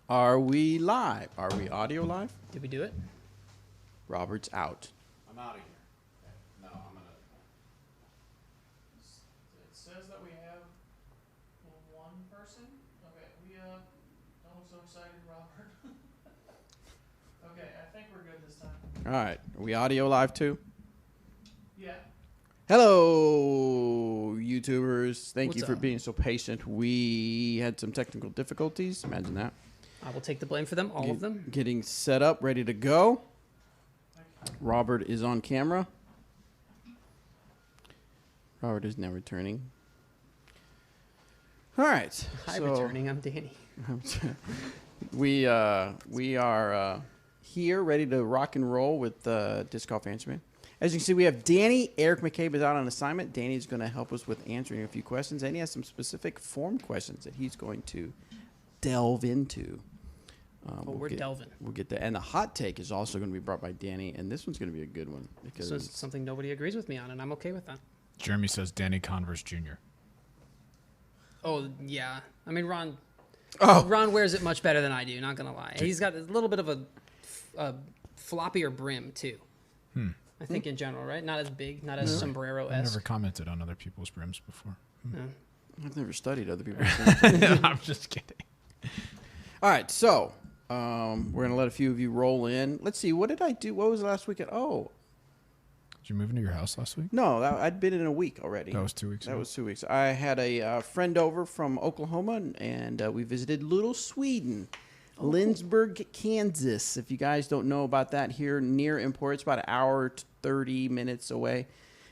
Are we live? Are we audio live? Did we do it? Robert's out. I'm out of here. Okay. No, I'm gonna. It says that we have one person. Okay, we don't look so excited, Robert. Okay, I think we're good this time. All right. Are we audio live too? Yeah. Hello, YouTubers. Thank you What's for up? being so patient. We had some technical difficulties. Imagine that. I will take the blame for them, all of them. Getting set up, ready to go. Robert is on camera. Robert is now returning. All right. Hi, so returning. I'm Danny. we are here, ready to rock and roll with Disc Golf Answerman. As you can see, we have Danny. Eric McCabe is out on assignment. Danny's going to help us with answering a few questions, and he has some specific form questions that he's going to delve into. We're delving. We'll get that. And the hot take is also going to be brought by Danny, and this one's going to be a good one. Because So it's something nobody agrees with me on, and I'm okay with that. Jeremy says Danny Converse Jr. Oh, yeah. I mean, Ron Oh, Ron wears it much better than I do, not going to lie. He's got a little bit of a floppier brim, too. I think in general, right? Not as big, not as I've sombrero-esque. never commented on other people's brims before. No. I've never studied other people's. I'm just kidding. All right, so we're going to let a few of you roll in. Let's see. What did I do? What was the last weekend? Oh, Did you move into your house last week? no, I'd been in a week already. That was 2 weeks That ago. was 2 weeks. I had a friend over from Oklahoma, and we visited Little Sweden, Lindsborg, Kansas. If you guys don't know about that, here near Emporium, it's about an hour, 30 minutes away.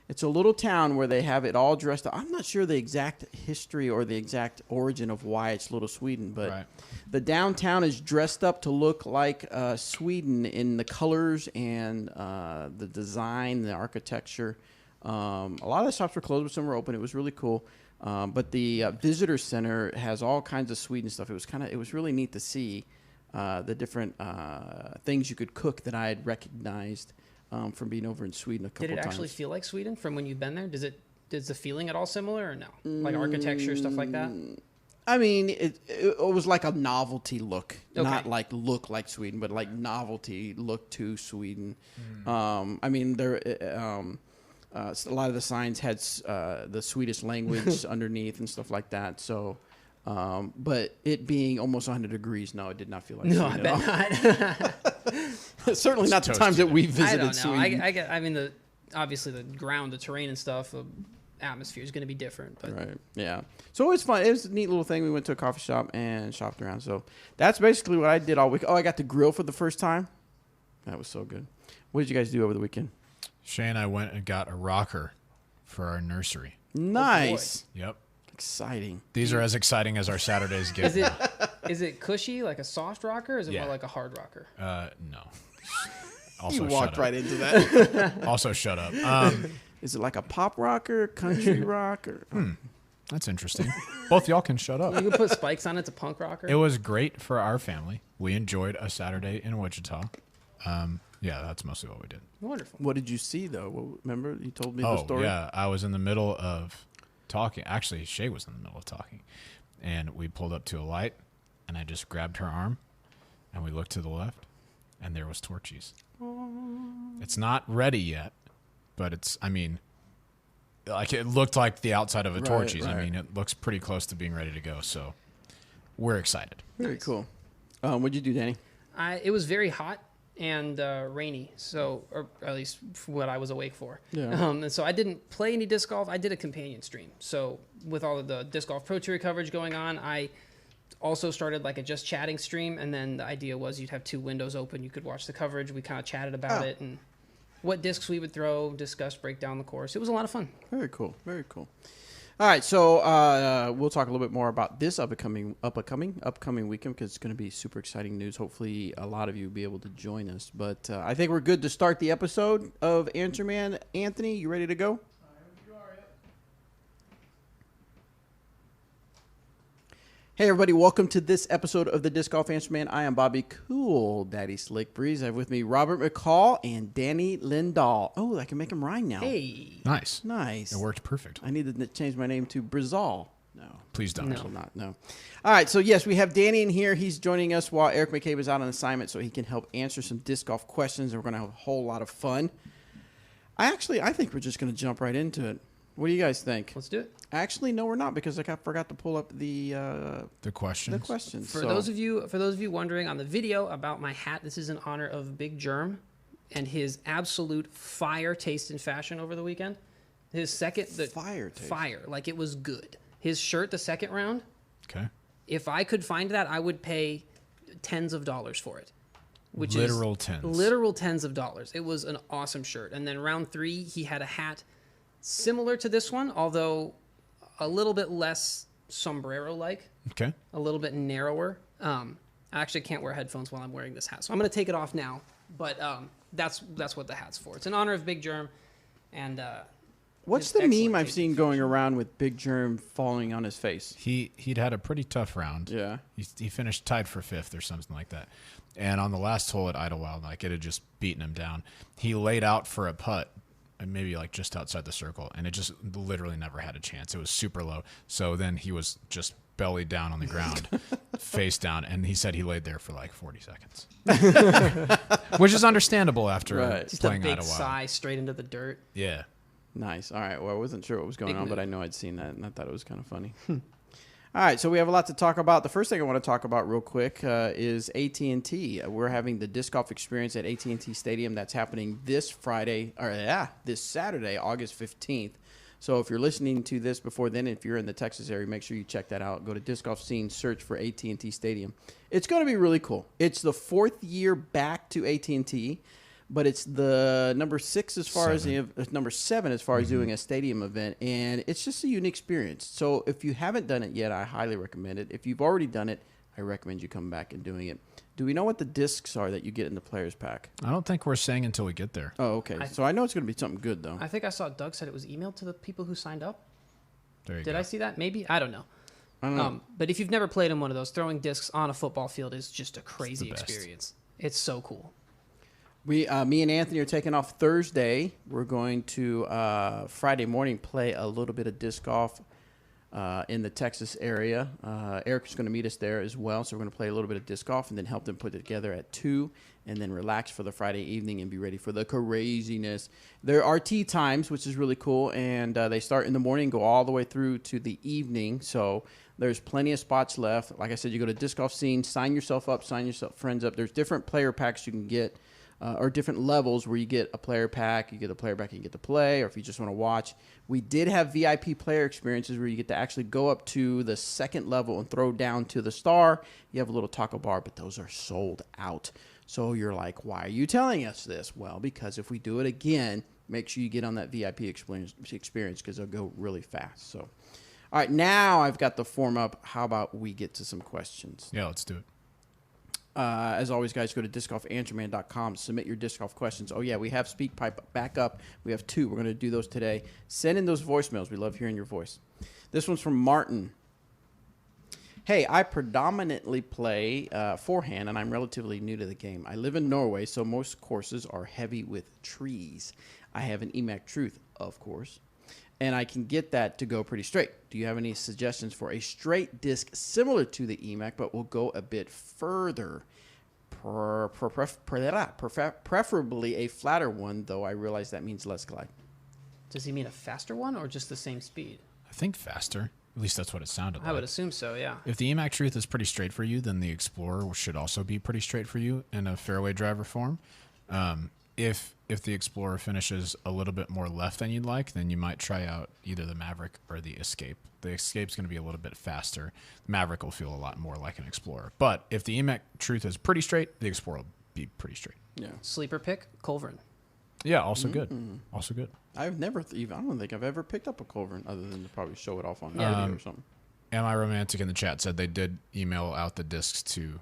It's a little town where they have it all dressed up. I'm not sure the exact history or the exact origin of why it's Little Sweden, but Right. the downtown is dressed up to look like Sweden in the colors and the design, the architecture. A lot of the shops were closed, but some were open. It was really cool. But the visitor center has all kinds of Sweden stuff. It was really neat to see the different things you could cook that I had recognized from being over in Sweden a couple Did it times. actually feel like Sweden from when you've been there? Is the feeling at all similar or no? Like architecture, stuff like that? I mean, it was like a novelty look, Okay. not like look like Sweden, but like novelty look to Sweden. I mean, a lot of the signs had the Swedish language underneath and stuff like that. So, but it being almost 100 degrees, no, it did not feel like No, I Sweden bet at all. not. Certainly It's not the toasty times that there. we I visited don't know. Sweden. I mean, obviously the ground, the terrain and stuff, the atmosphere is going to be different. But Right. Yeah. So it was fun. It was a neat little thing. We went to a coffee shop and shopped around. So that's basically what I did all week. Oh, I got to grill for the first time. That was so good. What did you guys do over the weekend? Shay and I went and got a rocker for our nursery. Nice. Yep. Exciting. These are as exciting as our Saturdays get. is it cushy, like a soft rocker, or is it Yeah. more like a hard rocker? No. Also, You walked shut right up. into that. Also, shut up. Is it like a pop rocker, country rocker? That's interesting. Both y'all can shut up. You can put spikes on it. It's a punk rocker. It was great for our family. We enjoyed a Saturday in Wichita. Yeah, that's mostly what we did. Wonderful. What did you see, though? Remember you told me the Oh, story? yeah. I was in the middle of talking. Actually, Shay was in the middle of talking. And we pulled up to a light, and I just grabbed her arm, and we looked to the left, and there was Torchies. It's not ready yet, but like it looked like the outside of a Right, Torchies. I right. mean, it looks pretty close to being ready to go, so we're excited. Very Nice. cool. What'd you do, Danny? It was very hot and rainy, so or at least for what I was awake for. Yeah. And so I didn't play any disc golf. I did a companion stream. So with all of the disc golf pro tour coverage going on, I also started like a just chatting stream, and then the idea was you'd have two windows open. You could watch the coverage. We kind of chatted about it and what discs we would throw, discuss, break down the course. It was a lot of fun. Very cool. Very cool. All right, so we'll talk a little bit more about this upcoming weekend because it's going to be super exciting news. Hopefully, a lot of you will be able to join us. But I think we're good to start the episode of Answer Man. Anthony, you ready to go? Hey everybody, welcome to this episode of the Disc Golf Answer Man. I am Bobby Cool Daddy Slick Breeze. I have with me Robert McCall and Danny Lindahl. Oh, I can make him rhyme now. Hey. Nice. Nice. It worked perfect. I needed to change my name to Brizal. Please don't. No. Will not. No. All right. So yes, we have Danny in here. He's joining us while Eric McCabe is out on assignment, so he can help answer some disc golf questions. And we're going to have a whole lot of fun. I think we're just going to jump right into it. What do you guys think? Let's do it. Actually, no, we're not, because I forgot to pull up the questions. The questions. For those of you wondering, on the video about my hat, this is in honor of Big Germ and his absolute fire taste in fashion over the weekend. His fire taste. Fire, like it was good. His shirt, the second round. Okay. If I could find that, I would pay tens of dollars for it. Which literal is tens. Literal tens of dollars. It was an awesome shirt. And then round 3, he had a hat similar to this one, although a little bit less sombrero-like. Okay. A little bit narrower. I actually can't wear headphones while I'm wearing this hat, so I'm going to take it off now. But that's what the hat's for. It's in honor of Big Germ. And what's his the excellent meme I've taste seen in going fashion. around with Big Germ falling on his face? He'd had a pretty tough round. Yeah. He finished tied for 5th or something like that. And on the last hole at Idlewild, like it had just beaten him down. He laid out for a putt, and maybe like just outside the circle, and it just literally never had a chance. It was super low. So then he was just belly down on the ground, face down, and he said he laid there for like 40 seconds, which is understandable after Just playing a big Idlewild. sigh straight into the dirt. Yeah. Nice. All right. Well, I wasn't sure what was going Big on, but move. I know I'd seen that, and I thought it was kind of funny. All right. So we have a lot to talk about. The first thing I want to talk about real quick is AT&T. We're having the disc golf experience at AT&T Stadium. That's happening this Saturday, August 15th. So if you're listening to this before then, if you're in the Texas area, make sure you check that out. Go to Disc Golf Scene, search for AT&T Stadium. It's going to be really cool. It's the 4th year back to AT&T. But it's the number 6 as far as number 7 as far as doing a stadium event, and it's just a unique experience. So if you haven't done it yet, I highly recommend it. If you've already done it, I recommend you come back and doing it. Do we know what the discs are that you get in the players pack? I don't think we're saying until we get there. Oh, okay. So I know it's going to be something good though. I think I saw Doug said it was emailed to the people who signed up. There you Did go. I see that? Maybe. I don't know. I don't know. But if you've never played in one of those, throwing discs on a football field is just a crazy best. experience. It's so cool. Me and Anthony are taking off Thursday. We're going to Friday morning play a little bit of disc golf in the Texas area. Eric's going to meet us there as well, so we're going to play a little bit of disc golf and then help them put it together at 2 and then relax for the Friday evening and be ready for the craziness. There are tee times, which is really cool, and they start in the morning, go all the way through to the evening, so there's plenty of spots left. Like I said, you go to Disc Golf Scene, sign yourself up, sign yourself friends up. There's different player packs you can get. Or different levels where you get a player pack, you get a player pack, you get to play, or if you just want to watch. We did have VIP player experiences where you get to actually go up to the second level and throw down to the star. You have a little taco bar, but those are sold out. So you're like, why are you telling us this? Well, because if we do it again, make sure you get on that VIP experience because they'll go really fast. So, all right, now I've got the form up. How about we get to some questions? Yeah, let's do it. As always, guys, go to discgolfanswerman.com. Submit your disc golf questions. Oh, yeah, we have SpeakPipe back up. We have 2. We're going to do those today. Send in those voicemails. We love hearing your voice. This one's from Martin. Hey, I predominantly play forehand, and I'm relatively new to the game. I live in Norway, so most courses are heavy with trees. I have an EMAC Truth, of course, and I can get that to go pretty straight. Do you have any suggestions for a straight disc similar to the EMAC, but will go a bit further? Preferably a flatter one, though I realize that means less glide. Does he mean a faster one or just the same speed? I think faster. At least that's what it sounded like. I would assume so, yeah. If the EMAC Truth is pretty straight for you, then the Explorer should also be pretty straight for you in a fairway driver form. If the Explorer finishes a little bit more left than you'd like, then you might try out either the Maverick or the Escape. The Escape's going to be a little bit faster. The Maverick will feel a lot more like an Explorer. But if the EMAC Truth is pretty straight, the Explorer will be pretty straight. Yeah. Sleeper pick, Culverin. Yeah, also good. Also good. I've never I don't think I've ever picked up a Culverin other than to probably show it off on Yeah. video or something. Am I Romantic in the chat said they did email out the discs to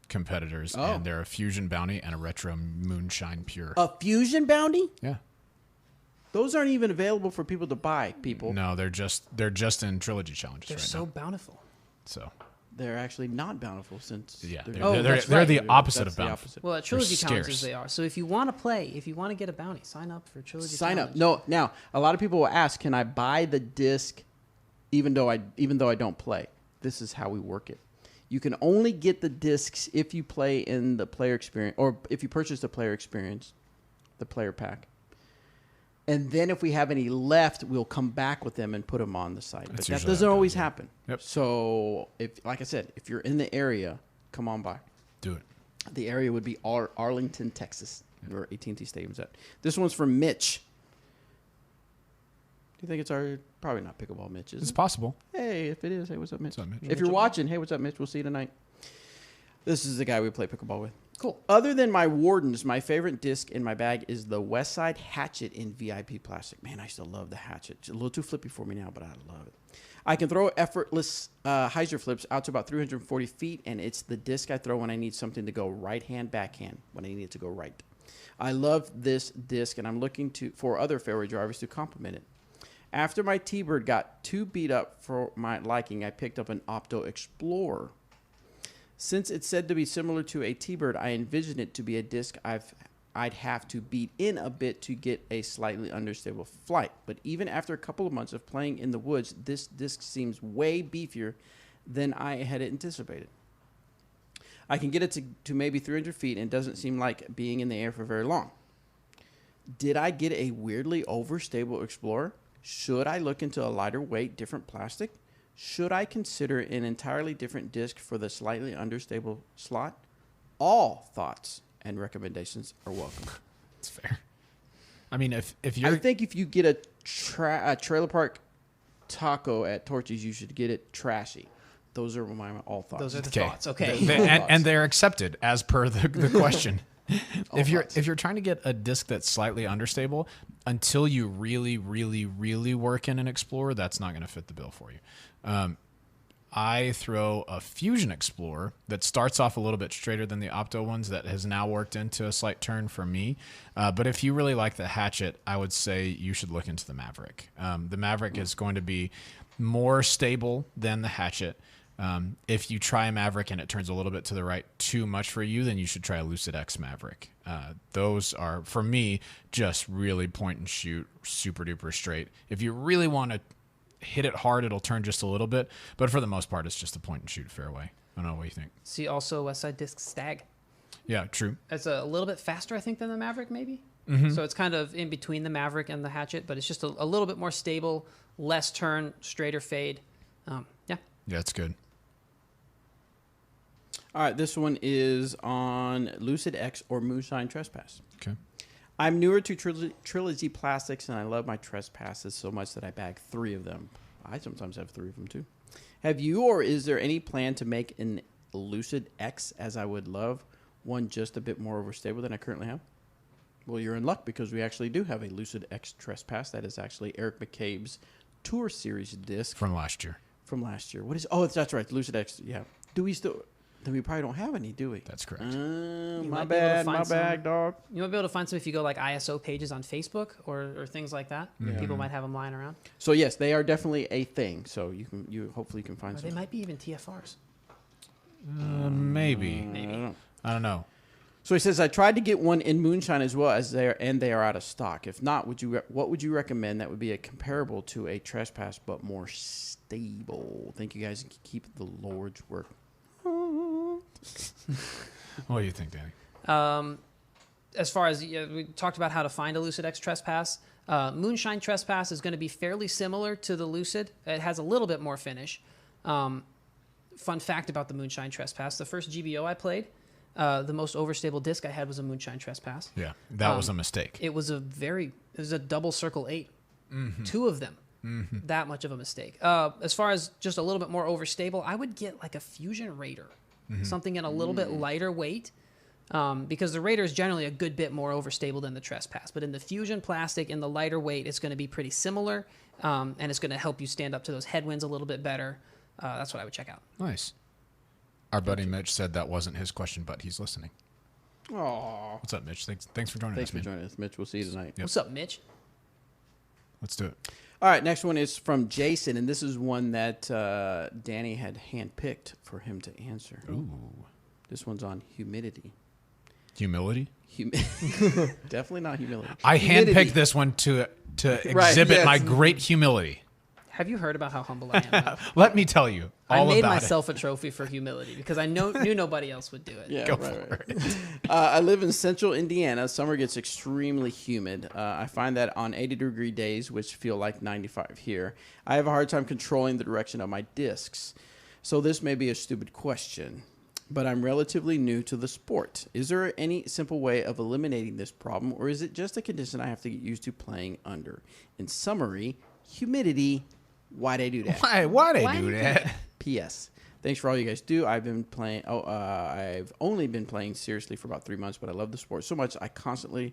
competitors, and they're a Fusion Bounty and a Retro Moonshine Pure. A Fusion Bounty? Yeah. Those aren't even available for people to buy, people. No, they're just in Trilogy challenges They're right so now. bountiful. So They're actually not bountiful since yeah, Oh, they're that's right. the opposite That's of the bountiful. opposite. Well, at Trilogy They're challenges scarce. they are. So if you want to play, if you want to get a bounty, sign up for Trilogy Sign up. Challenge. No, now, a lot of people will ask, can I buy the disc even though I don't play. This is how we work it. You can only get the discs if you play in the player experience, or if you purchase the player experience, the player pack. And then if we have any left, we'll come back with them and put them on the site. But that doesn't always happen. Yep. So, like I said, if you're in the area, come on by. Do it. The area would be Arlington, Texas, where AT&T Stadium's at. This one's from Mitch. Do you think it's our... Probably not Pickleball Mitch, is It's it? possible. Hey, if it is, hey, what's up, Mitch? What's up, Mitch? If you're watching, hey, what's up, Mitch? We'll see you tonight. This is the guy we play pickleball with. Cool. Other than my Wardens, my favorite disc in my bag is the Westside Hatchet in VIP plastic. Man, I still love the Hatchet. It's a little too flippy for me now, but I love it. I can throw effortless hyzer flips out to about 340 feet, and it's the disc I throw when I need something to go right-hand, backhand, when I need it to go right. I love this disc, and I'm looking for other fairway drivers to complement it. After my T-Bird got too beat up for my liking, I picked up an Opto Explorer. Since it's said to be similar to a T-Bird, I envision it to be a disc I'd have to beat in a bit to get a slightly understable flight. But even after a couple of months of playing in the woods, this disc seems way beefier than I had anticipated. I can get it to maybe 300 feet and doesn't seem like being in the air for very long. Did I get a weirdly overstable Explorer? Should I look into a lighter weight, different plastic? Should I consider an entirely different disc for the slightly understable slot? All thoughts and recommendations are welcome. It's fair. I mean, if you're... I think if you get a trailer park taco at Torchy's, you should get it trashy. Those are my all thoughts. Those are the thoughts. Okay. and they're accepted as per the question. If you're trying to get a disc that's slightly understable, until you really, really, really work in an Explorer, that's not going to fit the bill for you. I throw a Fusion Explorer that starts off a little bit straighter than the Opto ones that has now worked into a slight turn for me. But if you really like the Hatchet, I would say you should look into the Maverick. The Maverick is going to be more stable than the Hatchet. If you try a Maverick and it turns a little bit to the right too much for you, then you should try a Lucid X Maverick. Those are, for me, just really point and shoot, super duper straight. If you really want to hit it hard, it'll turn just a little bit, but for the most part, it's just a point and shoot fairway. I don't know what you think. See also Westside Disc Stag. Yeah, true. It's a little bit faster, I think, than the Maverick, maybe. So it's kind of in between the Maverick and the Hatchet, but it's just a little bit more stable, less turn, straighter fade. Yeah, it's good. All right, this one is on Lucid X or Moonshine Trespass. Okay. I'm newer to Trilogy plastics, and I love my Trespasses so much that I bag 3 of them. I sometimes have 3 of them, too. Have you, or is there any plan to make an Lucid X, as I would love one just a bit more overstable than I currently have? Well, you're in luck, because we actually do have a Lucid X Trespass. That is actually Eric McCabe's Tour Series disc. From last year. What is... Oh, that's right, Lucid X. Yeah. Do we still... Then we probably don't have any, do we? That's correct. My bad, dog. You might be able to find some if you go like ISO pages on Facebook or things like that. Yeah. People might have them lying around. So yes, they are definitely a thing. So you hopefully can find Or some. they might be even TFRs. Maybe. I don't know. So he says, I tried to get one in Moonshine as well as they are out of stock. If not, what would you recommend that would be a comparable to a Trespass but more stable? Thank you guys, and keep the Lord's work. What do you think, Danny? As far as we talked about how to find a Lucid X Trespass, Moonshine Trespass is going to be fairly similar to the Lucid. It has a little bit more finish. Fun fact about the Moonshine Trespass: the first GBO I played, the most overstable disc I had was a Moonshine Trespass. Yeah, that was a mistake. It was a double circle 8, 2 of them. That much of a mistake. As far as just a little bit more overstable, I would get like a Fusion Raider, something in a little bit lighter weight, because the Raider is generally a good bit more overstable than the Trespass. But in the Fusion plastic, in the lighter weight, it's going to be pretty similar, and it's going to help you stand up to those headwinds a little bit better. That's what I would check out. Nice. Our buddy Mitch said that wasn't his question, but he's listening. Aww. What's up, Mitch? Thanks for joining us. Thanks for joining us, Mitch. We'll see you tonight. Yep. What's up, Mitch? Let's do it. All right, next one is from Jason, and this is one that Danny had handpicked for him to answer. Ooh. This one's on humidity. Humility? Definitely not humility. I Humidity. handpicked this one to exhibit my great humility. Have you heard about how humble I am? Let me tell you I all made about myself a trophy for humility because I knew nobody else would do it. Yeah, Go right, for right. it. I live in central Indiana. Summer gets extremely humid. I find that on 80-degree days, which feel like 95 here, I have a hard time controlling the direction of my discs. So this may be a stupid question, but I'm relatively new to the sport. Is there any simple way of eliminating this problem, or is it just a condition I have to get used to playing under? In summary, humidity. Why'd I do that? Why they do that? P.S. Thanks for all you guys do. I've been playing. I've only been playing seriously for about 3 months, but I love the sport so much. I'm constantly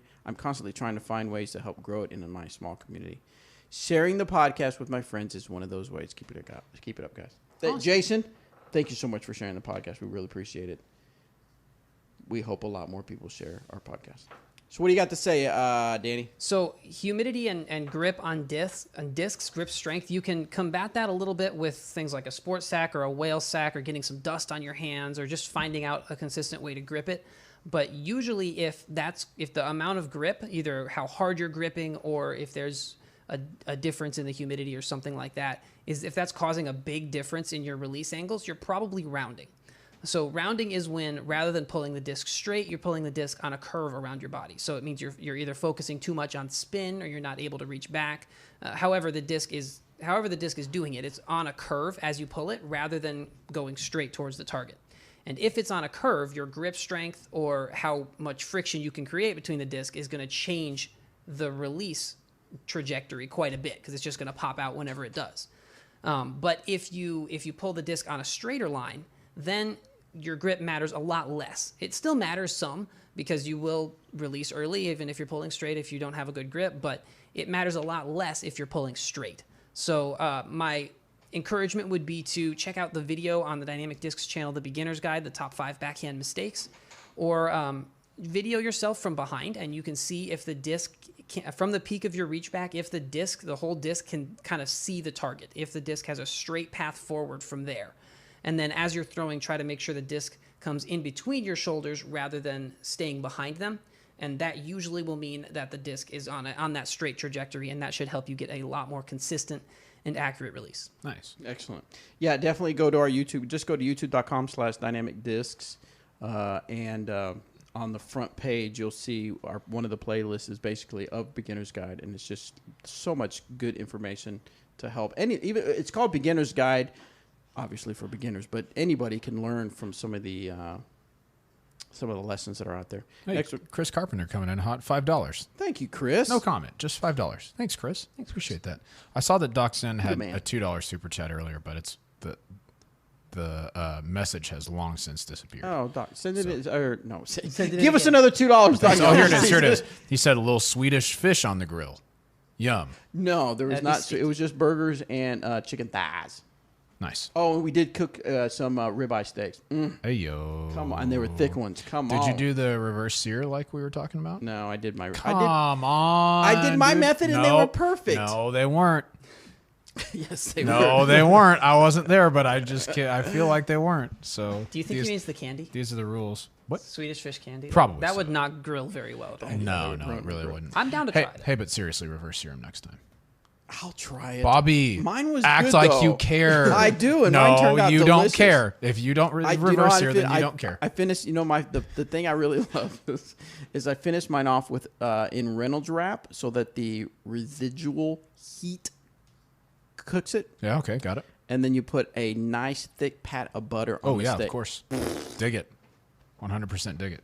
trying to find ways to help grow it in my small community. Sharing the podcast with my friends is one of those ways. Keep it up, guys. Awesome. Jason, thank you so much for sharing the podcast. We really appreciate it. We hope a lot more people share our podcast. So what do you got to say, Danny? So humidity and grip on discs, grip strength, you can combat that a little bit with things like a sport sack or a whale sack or getting some dust on your hands or just finding out a consistent way to grip it. But usually if the amount of grip, either how hard you're gripping or if there's a difference in the humidity or something like that, is if that's causing a big difference in your release angles, you're probably rounding. So rounding is when, rather than pulling the disc straight, you're pulling the disc on a curve around your body. So it means you're either focusing too much on spin or you're not able to reach back. However the disc is doing it, it's on a curve as you pull it rather than going straight towards the target. And if it's on a curve, your grip strength or how much friction you can create between the disc is going to change the release trajectory quite a bit because it's just going to pop out whenever it does. But if you pull the disc on a straighter line, then your grip matters a lot less. It still matters some because you will release early even if you're pulling straight if you don't have a good grip, but it matters a lot less if you're pulling straight. So my encouragement would be to check out the video on the Dynamic Discs channel, The Beginner's Guide, the top 5 backhand mistakes, or video yourself from behind and you can see if the disc, from the peak of your reach back, if the whole disc can kind of see the target, if the disc has a straight path forward from there. And then as you're throwing, try to make sure the disc comes in between your shoulders rather than staying behind them. And that usually will mean that the disc is on that straight trajectory, and that should help you get a lot more consistent and accurate release. Nice. Excellent. Yeah, definitely go to our YouTube. Just go to youtube.com/dynamicdiscs. And on the front page, you'll see one of the playlists is basically of Beginner's Guide. And it's just so much good information to help. Even it's called Beginner's Guide, obviously for beginners, but anybody can learn from some of the lessons that are out there. Hey, Chris Carpenter coming in hot, $5. Thank you, Chris. No comment, just $5. Thanks, Chris. Appreciate that. I saw that Doc Sin had man. a $2 super chat earlier, but it's the message has long since disappeared. Oh, Doc, send it in, or no, Send it give us again. another $2, Doc. Oh, here it is. Here it is. He said a little Swedish fish on the grill. Yum. No, there was That'd be not. sweet. It was just burgers and chicken thighs. Nice. Oh, and we did cook some ribeye steaks. Hey yo. Come on, and they were thick ones. Come on. Did you do the reverse sear like we were talking about? No, I did my. Come on. I did my dude. method, and they were perfect. No, they weren't. Yes, they were. No, they weren't. I wasn't there, but I feel like they weren't. So Do you think he means the candy? these are the rules? What? Swedish fish candy? Probably That so. would not grill very well at all. No, would it ruin really the grill. wouldn't. I'm down to Hey, try it. hey, but seriously, reverse sear 'em next time. I'll try it. Bobby, Mine was act good, like though. you care. I do, and no, mine turned out you delicious. don't care. If you don't reverse sear, then you don't care. I finished. You know, the thing I really love is I finished mine off with in Reynolds wrap so that the residual heat cooks it, Yeah, okay, got it. and then you put a nice thick pat of butter on Oh the yeah, steak. of course. Dig it. 100% dig it.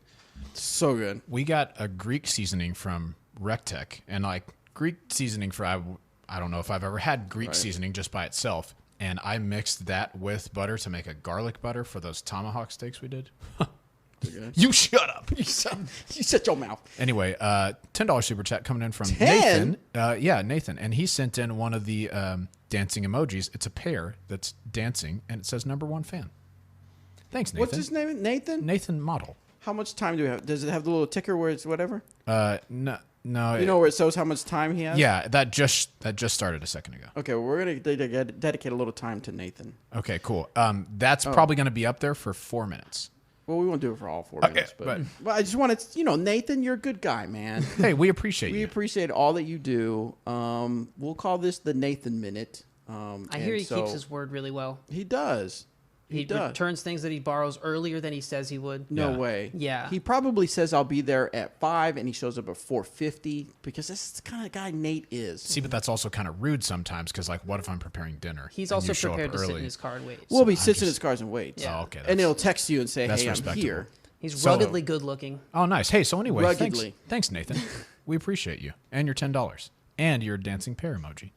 So good. We got a Greek seasoning from Rectech, and like Greek seasoning for I don't know if I've ever had Greek seasoning just by itself, and I mixed that with butter to make a garlic butter for those tomahawk steaks we did. You shut up. You shut your mouth. Anyway, $10 super chat coming in from 10? Nathan. Yeah, Nathan, and he sent in one of the dancing emojis. It's a pear that's dancing, and it says #1 fan. Thanks, Nathan. What's his name? Nathan. Nathan Model. How much time do we have? Does it have the little ticker where it's whatever? No. You know where it shows how much time he has? Yeah, that just started a second ago. Okay, well, we're going to dedicate a little time to Nathan. Okay, cool. That's probably going to be up there for 4 minutes. Well, we won't do it for all 4 Okay, minutes, but but- I just want to, Nathan, you're a good guy, man. Hey, we appreciate We you. appreciate all that you do. We'll call this the Nathan Minute. I hear he keeps his word really well. He does. He returns things that he borrows earlier than he says he would. No way. Yeah. He probably says I'll be there at 5, and he shows up at 4:50 because that's the kind of guy Nate is. See, but that's also kind of rude sometimes because, like, what if I'm preparing dinner? He's and also you show up prepared to sit early? in his car and wait. Well, he sits in his cars and waits. Yeah. Oh, okay. And he'll text you and say, that's hey, I'm respectable. here. He's So- ruggedly good looking. Oh, nice. Hey, so anyway, Ruggedly. thanks, Nathan. We appreciate you and your $10 and your dancing pear emoji.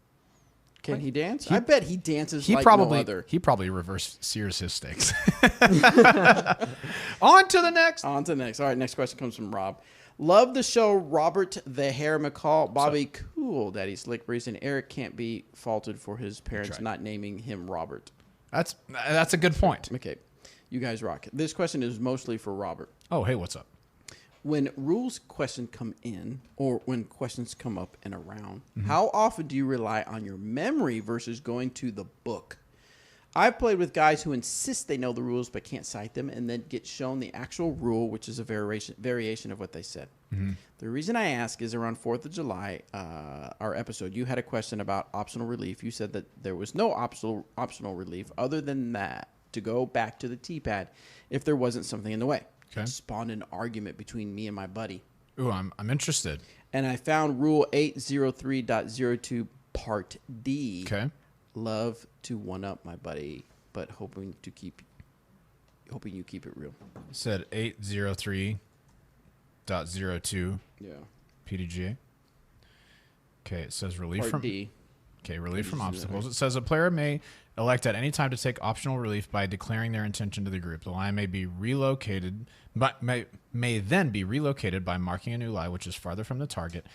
Can he dance? I bet he dances He like probably no other. he probably reverse sears his steaks. On to the next. On to the next. All right, next question comes from Rob. Love the show, Robert the Hair McCall. Bobby, cool, Daddy Slick Breeze, and Eric can't be faulted for his parents not naming him Robert. That's a good point. Okay, you guys rock. This question is mostly for Robert. Oh, hey, what's up? When rules questions come in, or when questions come up in a round, how often do you rely on your memory versus going to the book? I've played with guys who insist they know the rules but can't cite them, and then get shown the actual rule, which is a variation of what they said. The reason I ask is around 4th of July, our episode, you had a question about optional relief. You said that there was no optional relief other than that to go back to the T-pad if there wasn't something in the way. Okay. Spawned an argument between me and my buddy. Ooh, I'm interested. And I found Rule 803.02 Part D. Okay. Love to one up my buddy, but hoping you keep it real. You said 803.02 Yeah. PDGA. Okay, it says relief Part from D. Okay, relief from obstacles. It says a player may elect at any time to take optional relief by declaring their intention to the group. The line may be relocated, but may then be relocated by marking a new lie, which is farther from the target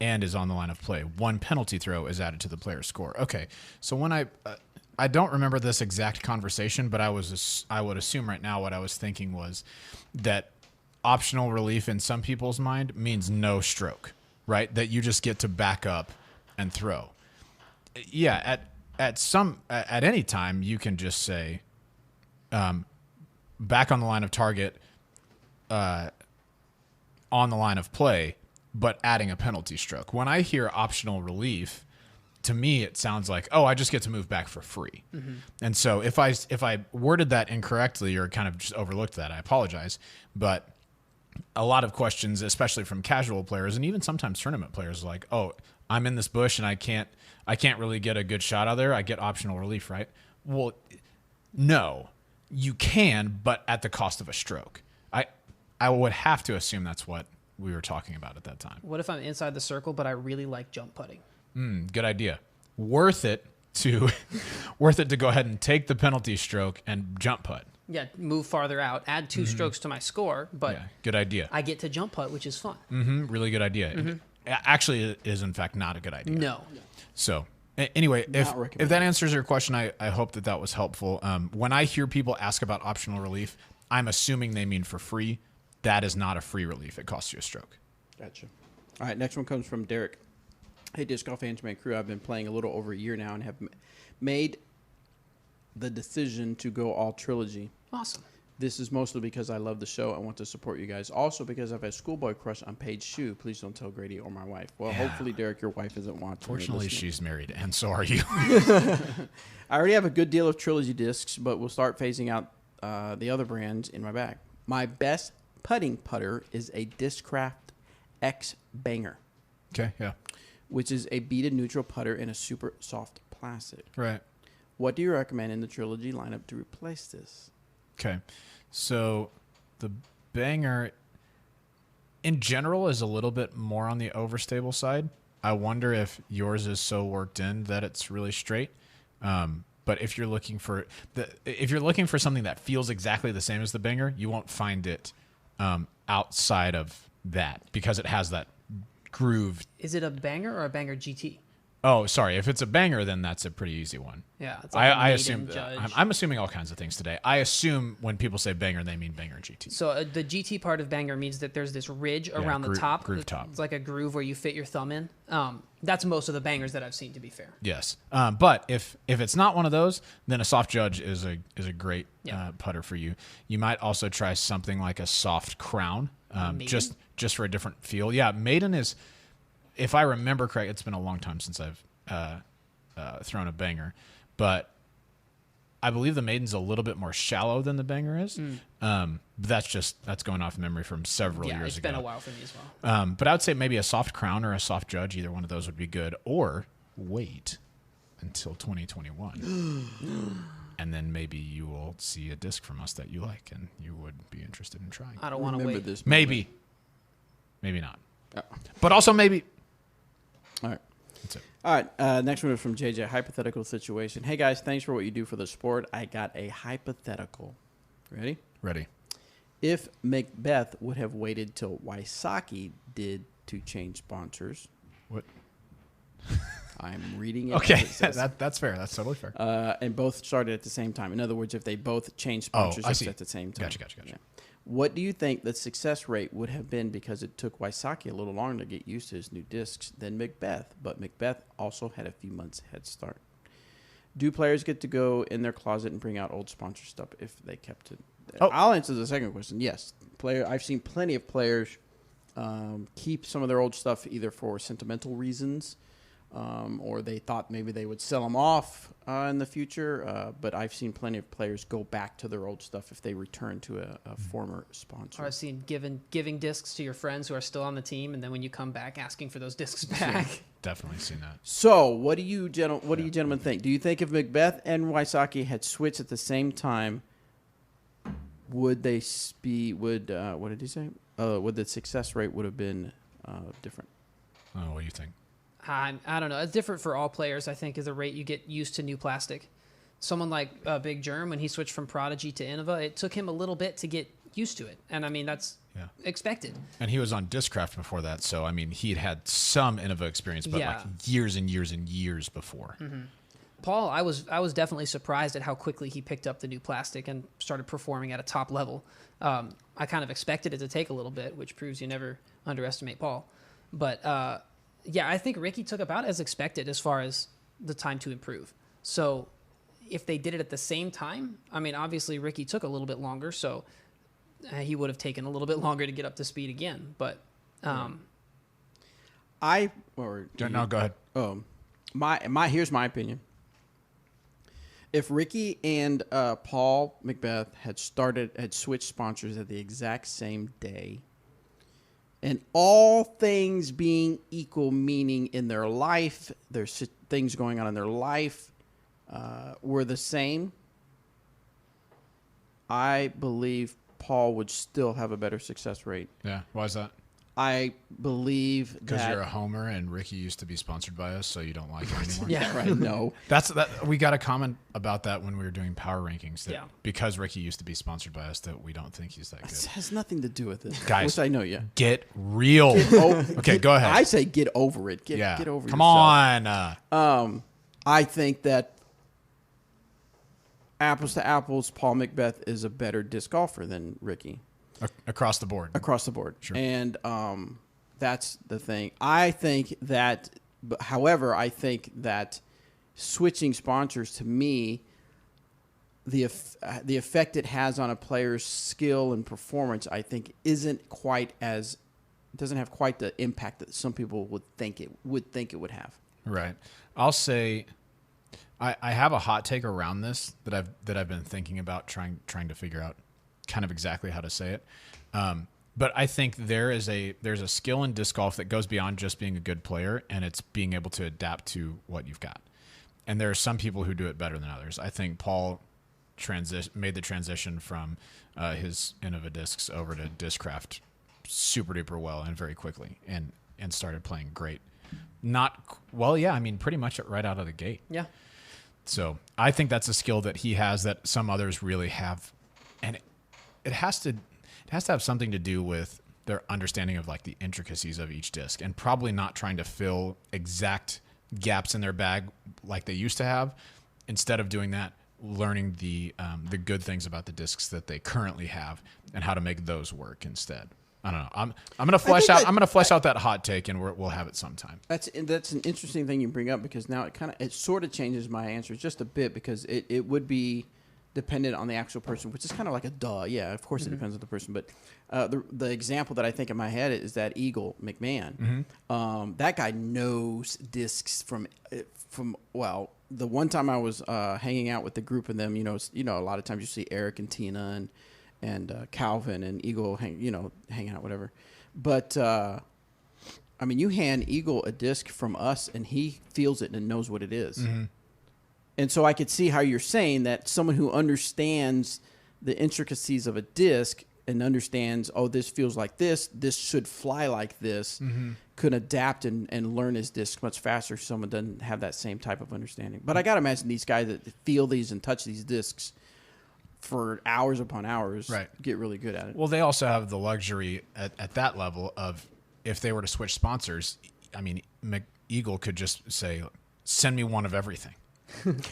and is on the line of play. One penalty throw is added to the player's score. Okay, so when I don't remember this exact conversation, but I would assume right now what I was thinking was that optional relief in some people's mind means no stroke, right? That you just get to back up and throw. Yeah, at any time you can just say back on the line of target, on the line of play, but adding a penalty stroke. When I hear optional relief, to me it sounds like, oh, I just get to move back for free. And so if I worded that incorrectly or kind of just overlooked that, I apologize. But a lot of questions, especially from casual players and even sometimes tournament players, like, oh, I'm in this bush and I can't really get a good shot out there. I get optional relief, right? Well, no, you can, but at the cost of a stroke. I would have to assume that's what we were talking about at that time. What if I'm inside the circle, but I really like jump putting? Good idea. Worth it to go ahead and take the penalty stroke and jump putt. Yeah, move farther out, add 2 strokes to my score, but Yeah, good idea. I get to jump putt, which is fun. Really good idea. Actually, it is in fact not a good idea. No. So anyway, if recommended. that answers your question, I hope that was helpful. When I hear people ask about optional relief, I'm assuming they mean for free. That is not a free relief. It costs you a stroke. Gotcha. All right, next one comes from Derek. Hey, Disc Golf Anchorman crew, I've been playing a little over a year now and have made the decision to go all Trilogy. Awesome. This is mostly because I love the show and want to support you guys. Also because I've had schoolboy crush on Paige Shue. Please don't tell Grady or my wife. Well, hopefully, Derek, your wife isn't watching. Fortunately, she's married, and so are you. I already have a good deal of Trilogy discs, but we'll start phasing out the other brands in my bag. My best putting putter is a Discraft X Banger, Okay, yeah. which is a beaded neutral putter in a super soft plastic. Right. What do you recommend in the Trilogy lineup to replace this? Okay. So the Banger, in general, is a little bit more on the overstable side. I wonder if yours is so worked in that it's really straight. But if you're looking for something that feels exactly the same as the Banger, you won't find it outside of that because it has that groove. Is it a banger or a banger GT? Oh, sorry. If it's a Banger, then that's a pretty easy one. Yeah, it's like I Maiden assume Judge. I'm assuming all kinds of things today. I assume when people say Banger, they mean Banger GT. So the GT part of banger means that there's this ridge around the top. Groove top. It's like a groove where you fit your thumb in. That's most of the bangers that I've seen, to be fair. Yes, but if it's not one of those, then a Soft Judge is a great putter for you. You might also try something like a Soft Crown, just for a different feel. Yeah, Maiden is, if I remember correct, it's been a long time since I've thrown a banger, but I believe the Maiden's a little bit more shallow than the banger is. But that's going off memory from several years ago. Yeah, it's been a while for me as well. But I would say maybe a soft crown or a soft judge. Either one of those would be good. Or wait until 2021. And then maybe you will see a disc from us that you like and you would be interested in trying. I don't want to wait. This Maybe. Maybe not. Oh. But also maybe. All right. That's it. All right. Next one is from JJ. Hypothetical situation. Hey, guys, thanks for what you do for the sport. I got a hypothetical. Ready? Ready. If Macbeth would have waited till Wysocki did to change sponsors. What? I'm reading it. Okay, as it says. that's fair. That's totally fair. And both started at the same time. In other words, if they both changed sponsorships at the same time. Gotcha. Yeah. What do you think the success rate would have been because it took Wysocki a little longer to get used to his new discs than Macbeth, but Macbeth also had a few months head start? Do players get to go in their closet and bring out old sponsor stuff if they kept it? Oh. I'll answer the second question. Yes. I've seen plenty of players keep some of their old stuff either for sentimental reasons or they thought maybe they would sell them off in the future. But I've seen plenty of players go back to their old stuff if they return to a former sponsor. Or I've seen giving discs to your friends who are still on the team, and then when you come back, asking for those discs back. Definitely seen that. So, what do you gentlemen think? Do you think if Macbeth and Wysocki had switched at the same time, would they be? What did he say? Would the success rate would have been different? Oh, what do you think? I don't know. It's different for all players, I think, is the rate you get used to new plastic. Someone like Big Germ, when he switched from Prodigy to Innova, it took him a little bit to get used to it. And, I mean, that's expected. And he was on Discraft before that, so, I mean, he'd had some Innova experience, but like years and years and years before. Mm-hmm. Paul, I was definitely surprised at how quickly he picked up the new plastic and started performing at a top level. I kind of expected it to take a little bit, which proves you never underestimate Paul. But, I think Ricky took about as expected as far as the time to improve. So if they did it at the same time, I mean, obviously Ricky took a little bit longer, so he would have taken a little bit longer to get up to speed again. But No, go ahead. Here's my opinion. If Ricky and Paul Macbeth had switched sponsors at the exact same day, and all things being equal, meaning in their life, there's things going on in their life, were the same, I believe Paul would still have a better success rate. Yeah, why is that? I believe that... Because you're a homer and Ricky used to be sponsored by us, so you don't like him anymore? Yeah, right, no. We got a comment about that when we were doing power rankings, that because Ricky used to be sponsored by us, that we don't think he's that good. It has nothing to do with it. Guys, which I know, yeah. Get real. Okay, go ahead. I say get over it. Get over Come yourself. on. I think that apples to apples, Paul Macbeth is a better disc golfer than Ricky. Across the board. Across the board. Sure. And that's the thing. I think that, however, I think that switching sponsors, to me, the effect it has on a player's skill and performance, I think, doesn't have quite the impact that some people would think it would have. Right. I'll say I have a hot take around this that I've been thinking about trying to figure out kind of exactly how to say it. But I think there's a skill in disc golf that goes beyond just being a good player, and it's being able to adapt to what you've got. And there are some people who do it better than others. I think Paul made the transition from his Innova discs over to Discraft super duper well and very quickly, and started playing great. Pretty much right out of the gate. Yeah. So I think that's a skill that he has that some others really have, and it has to have something to do with their understanding of like the intricacies of each disc, and probably not trying to fill exact gaps in their bag like they used to have. Instead of doing that, learning the good things about the discs that they currently have and how to make those work instead. I don't know. I'm gonna flesh out that hot take, and we'll have it sometime. That's an interesting thing you bring up, because now it sort of changes my answer just a bit, because it would be dependent on the actual person, which is kind of like a duh. Yeah, of course it depends on the person. But the example that I think in my head is that Eagle McMahon. That guy knows discs from the one time I was hanging out with the group of them. A lot of times you see Eric and Tina and Calvin and Eagle hanging out, whatever. But you hand Eagle a disc from us, and he feels it and knows what it is. And so I could see how you're saying that someone who understands the intricacies of a disc and understands, this feels like this should fly like this, could adapt and learn his disc much faster. Someone doesn't have that same type of understanding. But I got to imagine these guys that feel these and touch these discs for hours upon hours get really good at it. Well, they also have the luxury at that level of, if they were to switch sponsors, Eagle could just say, send me one of everything.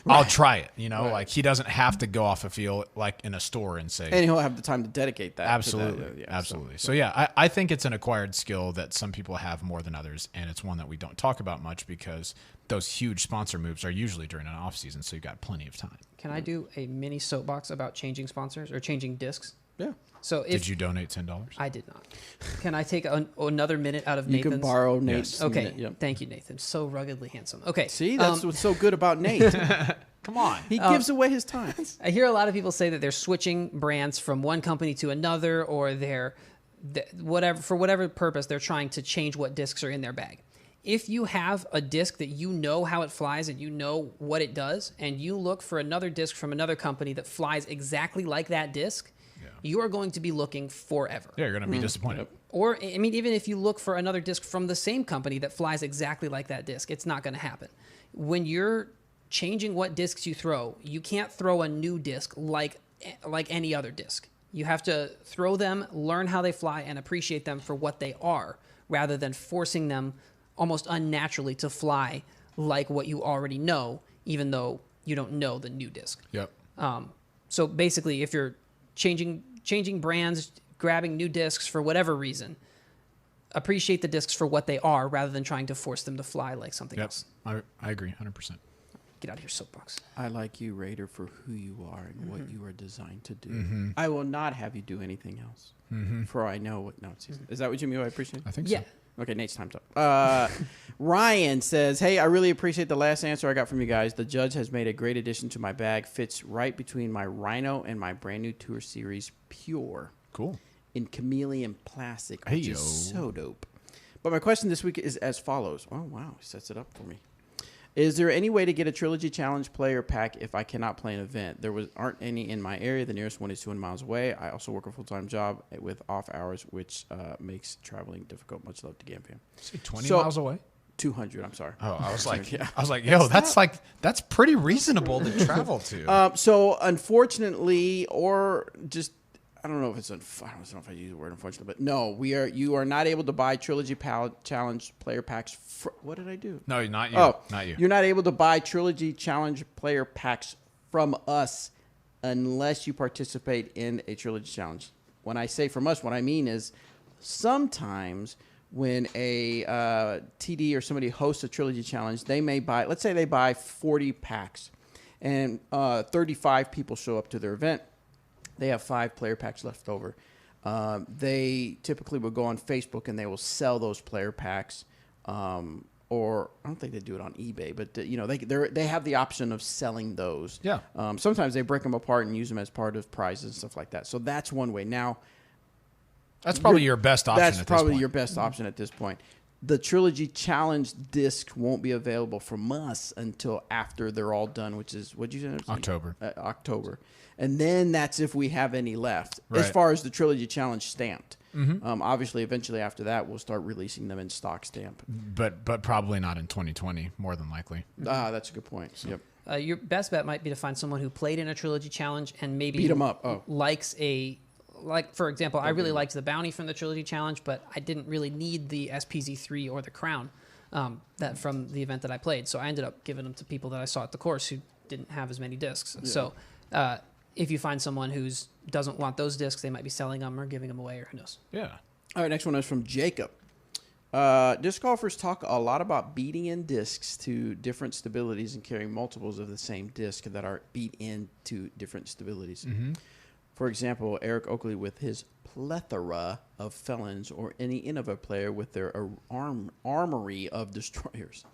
I'll try it. Like he doesn't have to go off a feel like in a store and say, and he'll have the time to dedicate that. Absolutely. Absolutely. So I think it's an acquired skill that some people have more than others. And it's one that we don't talk about much because those huge sponsor moves are usually during an off season. So you've got plenty of time. Can I do a mini soapbox about changing sponsors or changing discs? Yeah. So did you donate $10? I did not. Can I take another minute out of You Nathan's? can borrow Nate's. Okay. Minute, yep. Thank you, Nathan. So ruggedly handsome. Okay. See, that's what's so good about Nate. Come on. He gives away his time. I hear a lot of people say that they're switching brands from one company to another, or for whatever purpose, they're trying to change what discs are in their bag. If you have a disc that you know how it flies and you know what it does, and you look for another disc from another company that flies exactly like that disc, you are going to be looking forever. Yeah, you're going to be disappointed. Or, even if you look for another disc from the same company that flies exactly like that disc, it's not going to happen. When you're changing what discs you throw, you can't throw a new disc like any other disc. You have to throw them, learn how they fly, and appreciate them for what they are, rather than forcing them almost unnaturally to fly like what you already know, even though you don't know the new disc. Yep. So basically, if you're changing brands, grabbing new discs for whatever reason, appreciate the discs for what they are rather than trying to force them to fly like something else. I agree 100%. Get out of your soapbox. I like you, Raider, for who you are and what you are designed to do. I will not have you do anything else. For I know what. No, is that what you mean? I appreciate. I think Yeah. so. Okay, Nate's time's up. Ryan says, hey, I really appreciate the last answer I got from you guys. The Judge has made a great addition to my bag. Fits right between my Rhino and my brand new Tour Series Pure. Cool. In chameleon plastic, which is Heyo. so dope. But my question this week is as follows. Oh, wow. He sets it up for me. Is there any way to get a Trilogy Challenge player pack if I cannot play an event? Aren't any in my area. The nearest one is 200 miles away. I also work a full-time job with off hours, which makes traveling difficult. Much love to Gampian. Say 20 miles away? 200, I'm sorry. Oh, I was like, Yeah. yo, that's pretty reasonable to travel to. So unfortunately, or just, I don't know if I use the word unfortunately, but no, you are not able to buy Trilogy Challenge player packs. What did I do? No, not you. Oh, Not you. You're not able to buy Trilogy Challenge player packs from us unless you participate in a Trilogy Challenge. When I say from us, what I mean is sometimes when a TD or somebody hosts a Trilogy Challenge, they may buy, let's say they buy 40 packs and 35 people show up to their event. They have 5 player packs left over. They typically will go on Facebook and they will sell those player packs. Or I don't think they do it on eBay, but they have the option of selling those. Yeah. Sometimes they break them apart and use them as part of prizes and stuff like that. So that's one way. Now, that's probably your best option. That's at probably this point. your best option at this point. The Trilogy Challenge disc won't be available from us until after they're all done, which is, what'd you say? October. October. And then that's if we have any left, as Right. far as the Trilogy Challenge stamped. Obviously, eventually after that, we'll start releasing them in stock stamp. But probably not in 2020, more than likely. That's a good point. Yep. Your best bet might be to find someone who played in a Trilogy Challenge and maybe Beat 'em up. Oh. For example, I really liked the bounty from the Trilogy Challenge, but I didn't really need the SPZ3 or the crown that from the event that I played. So I ended up giving them to people that I saw at the course who didn't have as many discs. Yeah. So if you find someone who doesn't want those discs, they might be selling them or giving them away, or who knows. Yeah. All right, next one is from Jacob. Disc golfers talk a lot about beating in discs to different stabilities and carrying multiples of the same disc that are beat into different stabilities. Mm-hmm. For example, Eric Oakley with his plethora of felons, or any Innova player with their armory of destroyers.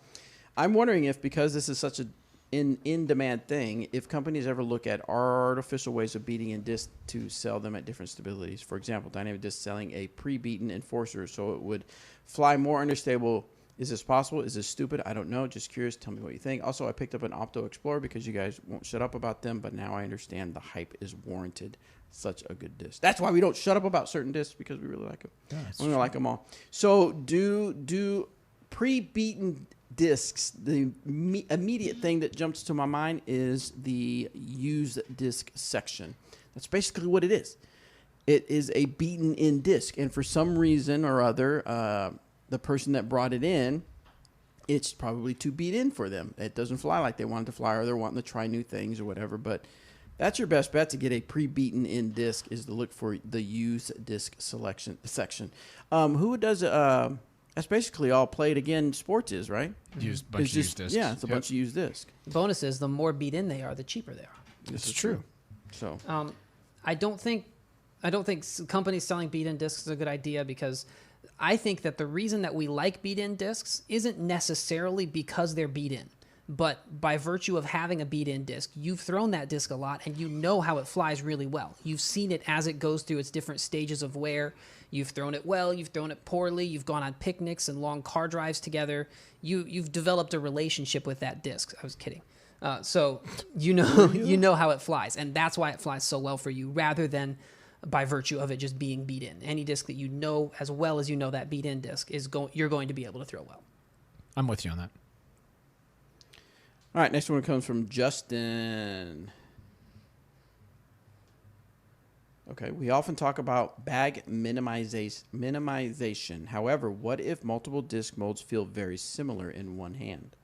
I'm wondering if, because this is such a in-demand thing, if companies ever look at artificial ways of beating in disc to sell them at different stabilities. For example, Dynamic Disc selling a pre-beaten enforcer so it would fly more understable. Is this possible? Is this stupid? I don't know. Just curious. Tell me what you think. Also, I picked up an Opto Explorer because you guys won't shut up about them, but now I understand the hype is warranted. Such a good disc. That's why we don't shut up about certain discs, because we really like them. Yeah, we don't like them all. So do pre-beaten discs, the immediate thing that jumps to my mind is the used disc section. That's basically what it is. It is a beaten in disc, and for some reason or other, the person that brought it in, it's probably too beat in for them. It doesn't fly like they want it to fly, or they're wanting to try new things or whatever. But that's your best bet to get a pre-beaten in disc, is to look for the used disc section. Who does that's basically all Played Again Sports is, right? Used bunch of used discs. Yeah, it's a bunch of used discs. The bonus is the more beat in they are, the cheaper they are. This is true. So I don't think companies selling beat-in discs is a good idea, because I think that the reason that we like beat-in discs isn't necessarily because they're beat-in, but by virtue of having a beat-in disc, you've thrown that disc a lot and you know how it flies really well. You've seen it as it goes through its different stages of wear. You've thrown it well, you've thrown it poorly, you've gone on picnics and long car drives together. You've developed a relationship with that disc. I was kidding. So you know how it flies, and that's why it flies so well for you, rather than by virtue of it just being beat in. Any disc that you know as well as you know that beat in disc you're going to be able to throw well. I'm with you on that. all right, next one comes from Justin. Okay, we often talk about bag minimization. However, what if multiple disc molds feel very similar in one hand?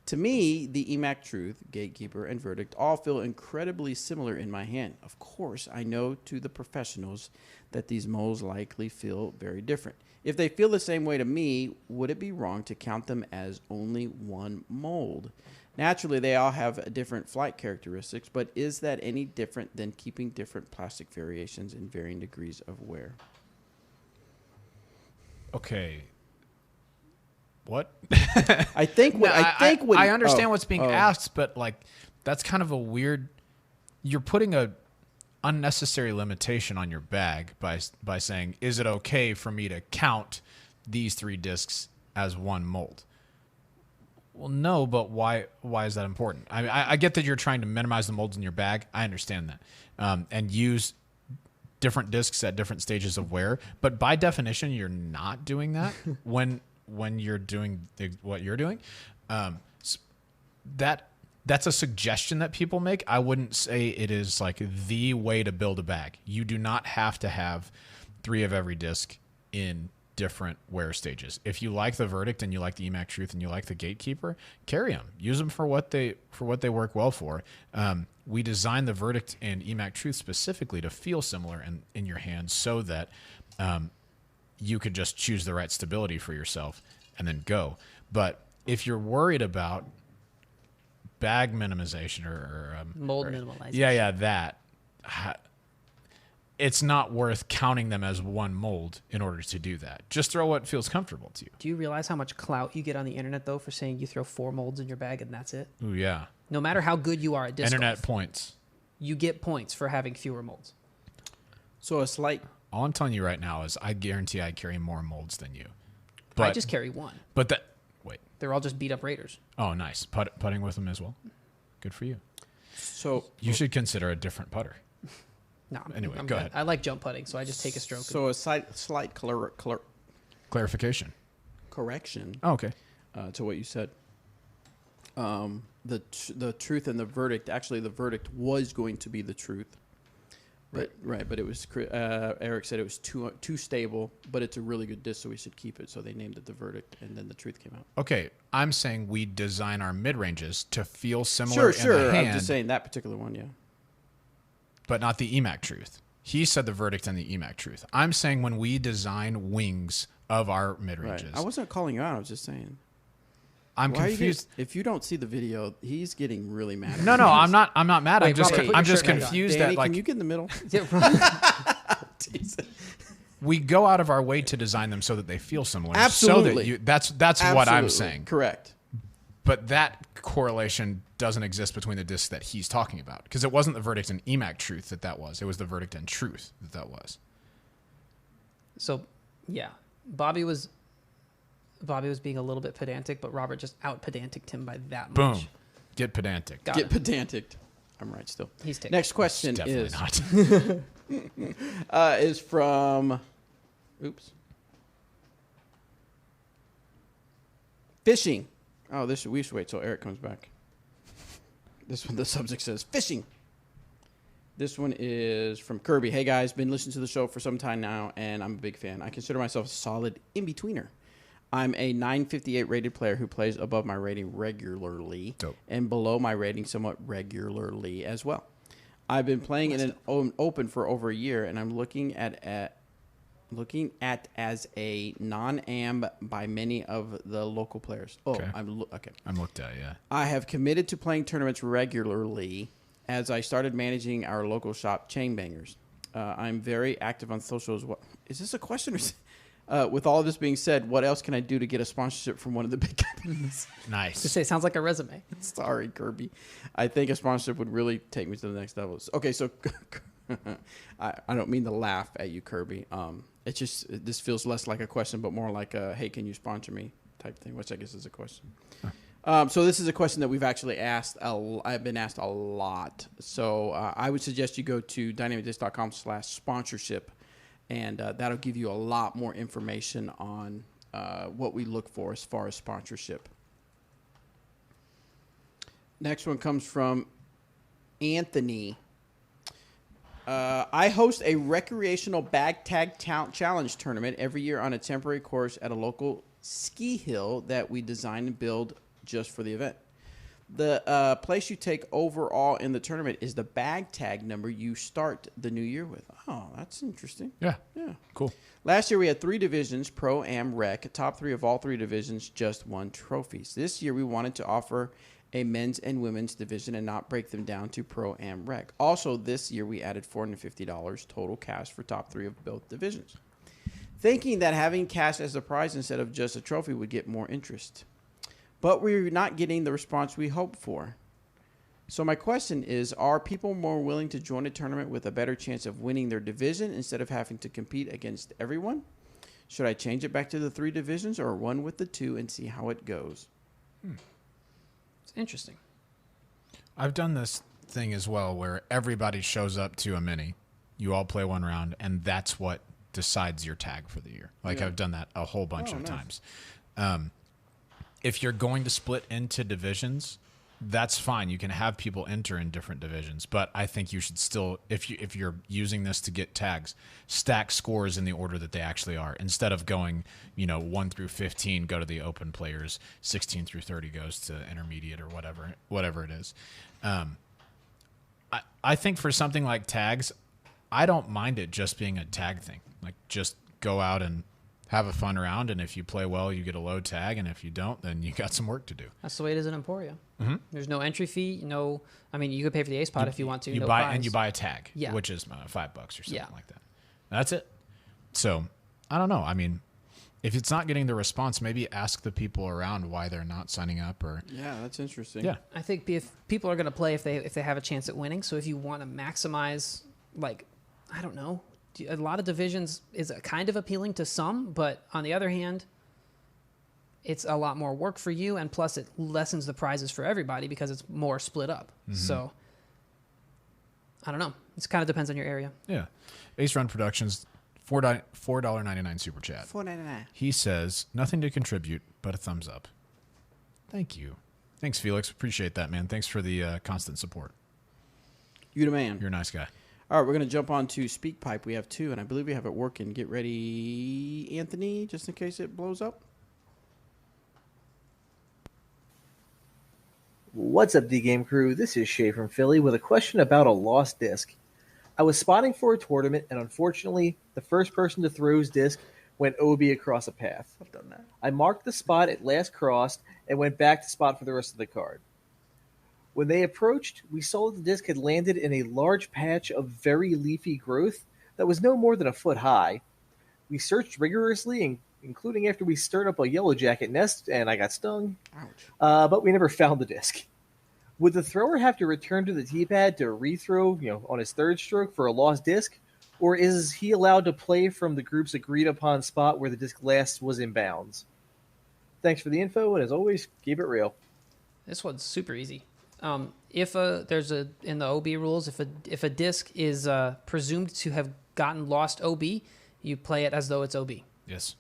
To me, the EMAC Truth, Gatekeeper, and Verdict all feel incredibly similar in my hand. Of course, I know to the professionals that these molds likely feel very different. If they feel the same way to me, would it be wrong to count them as only one mold? Naturally, they all have different flight characteristics, but is that any different than keeping different plastic variations in varying degrees of wear? Okay. What? I think I understand what's being asked, but like that's kind of a weird. You're putting a unnecessary limitation on your bag by saying, "Is it okay for me to count these 3 discs as one mold?" Well, no, but why is that important? I mean, I get that you're trying to minimize the molds in your bag. I understand that, and use different discs at different stages of wear. But by definition, you're not doing that when you're doing what you're doing. That's a suggestion that people make. I wouldn't say it is like the way to build a bag. You do not have to have 3 of every disc in different wear stages. If you like the Verdict and you like the EMAC Truth and you like the Gatekeeper, carry them. Use them for what they work well for. We designed the Verdict and EMAC Truth specifically to feel similar in your hands, so that you could just choose the right stability for yourself and then go. But if you're worried about bag minimization or mold minimalization, that it's not worth counting them as one mold in order to do that. Just throw what feels comfortable to you. Do you realize how much clout you get on the internet, though, for saying you throw 4 molds in your bag and that's it? Ooh, yeah. No matter how good you are at disc Internet golf, points. you get points for having fewer molds. So a slight. All I'm telling you right now is I guarantee I carry more molds than you. I just carry 1. But They're all just beat up Raiders. Oh, nice. Putting with them as well. Good for you. So you should consider a different putter. No, Anyway, I'm go good. ahead. I like jump putting, so I just take a stroke. So a slight Clarification. correction Oh, okay. to what you said. The Truth and the Verdict. Actually, the Verdict was going to be the Truth. But it was Eric said it was too stable, but it's a really good disc, so we should keep it. So they named it the Verdict, and then the Truth came out. Okay, I'm saying we design our mid ranges to feel similar in Sure. the hand, I'm just saying that particular one, yeah. but not the EMAC Truth. He said the verdict and the EMAC truth. I'm saying when we design wings of our mid-ranges. Right. I wasn't calling you out. I was just saying. I'm Why confused. if you don't see the video, he's getting really mad. No, I'm not mad. Wait, Robert, put I'm your just shirt back on. confused Danny, that like can you get in the middle? we go out of our way to design them so that they feel similar. Absolutely. So that that's what I'm saying. Correct. But that correlation doesn't exist between the discs that he's talking about, because it wasn't the verdict and EMAC truth that was. It was the verdict and truth that was. So, yeah, Bobby was being a little bit pedantic, but Robert just out pedanticed him by that much. Boom. Get pedantic. Got Get it. pedantic. I'm right still. He's ticked. Next question Definitely not. is from fishing. Oh, we should wait till Eric comes back. This one, the subject says fishing. This one is from Kirby. Hey guys, been listening to the show for some time now, and I'm a big fan. I consider myself a solid in-betweener. I'm a 958 rated player who plays above my rating regularly. Dope. And below my rating somewhat regularly as well. I've been playing in an open for over a year, and I'm looking at as a non-am by many of the local players. Oh, Okay. I'm looked at, yeah. I have committed to playing tournaments regularly as I started managing our local shop, Chain Bangers. I'm very active on social as well. Is this a question? Or with all of this being said, what else can I do to get a sponsorship from one of the big companies? Nice. Just say it sounds like a resume. Sorry, Kirby. I think a sponsorship would really take me to the next level. Okay, so I don't mean to laugh at you, Kirby. It's just this feels less like a question, but more like a "Hey, can you sponsor me?" type thing, which I guess is a question. So this is a question that we've actually asked. I've been asked a lot. So I would suggest you go to dynamicdisc.com/sponsorship, and that'll give you a lot more information on what we look for as far as sponsorship. Next one comes from Anthony. I host a recreational bag tag challenge tournament every year on a temporary course at a local ski hill that we design and build just for the event. The place you take overall in the tournament is the bag tag number you start the new year with. Oh, that's interesting. Yeah. Yeah. Cool. Last year we had 3 divisions, Pro, Am, Rec. Top 3 of all 3 divisions just won trophies. This year we wanted to offer a men's and women's division and not break them down to Pro, Am, Rec. Also, this year we added $450 total cash for top 3 of both divisions, thinking that having cash as a prize instead of just a trophy would get more interest. But we're not getting the response we hoped for. So my question is, are people more willing to join a tournament with a better chance of winning their division instead of having to compete against everyone? Should I change it back to the 3 divisions or run with the 2 and see how it goes? It's interesting. I've done this thing as well where everybody shows up to a mini. You all play one round, and that's what decides your tag for the year. Like, Yeah. I've done that a whole bunch of nice. times. If you're going to split into divisions, that's fine. You can have people enter in different divisions, but I think you should still, if you're using this to get tags, stack scores in the order that they actually are. Instead of going, 1 through 15 go to the open players, 16 through 30 goes to intermediate or whatever it is. I think for something like tags, I don't mind it just being a tag thing. Like, just go out and have a fun round, and if you play well, you get a low tag, and if you don't, then you got some work to do. That's the way it is in Emporia. Mm-hmm. There's no entry fee. You could pay for the ace pot if you want to. You no buy prize. and you buy a tag, Yeah. which is $5 or something Yeah. like that. That's it. So I don't know. I mean, if it's not getting the response, maybe ask the people around why they're not signing up. Or Yeah, that's interesting. I think if people are going to play if they have a chance at winning. So if you want to maximize, I don't know, a lot of divisions is kind of appealing to some, but on the other hand, it's a lot more work for you, and plus it lessens the prizes for everybody because it's more split up. Mm-hmm. So I don't know. It kind of depends on your area. yeah, Ace Run Productions, $4.99 super chat. $4.99. He says nothing to contribute, but a thumbs up. Thank you. Thanks, Felix. Appreciate that, man. Thanks for the constant support. You the man. You're a nice guy. All right, we're going to jump on to SpeakPipe. We have 2, and I believe we have it working. Get ready, Anthony, just in case it blows up. What's up, D-Game crew? This is Shay from Philly with a question about a lost disc. I was spotting for a tournament, and unfortunately, the first person to throw his disc went OB across a path. I've done that. I marked the spot at last crossed and went back to spot for the rest of the card. When they approached, we saw that the disc had landed in a large patch of very leafy growth that was no more than a foot high. We searched rigorously, including after we stirred up a yellow jacket nest and I got stung. Ouch. But we never found the disc. Would the thrower have to return to the tee pad to rethrow, on his third stroke for a lost disc? Or is he allowed to play from the group's agreed upon spot where the disc last was in bounds? Thanks for the info, and as always, keep it real. This one's super easy. If there's in the OB rules, if a disc is presumed to have gotten lost OB, you play it as though it's OB. Yes.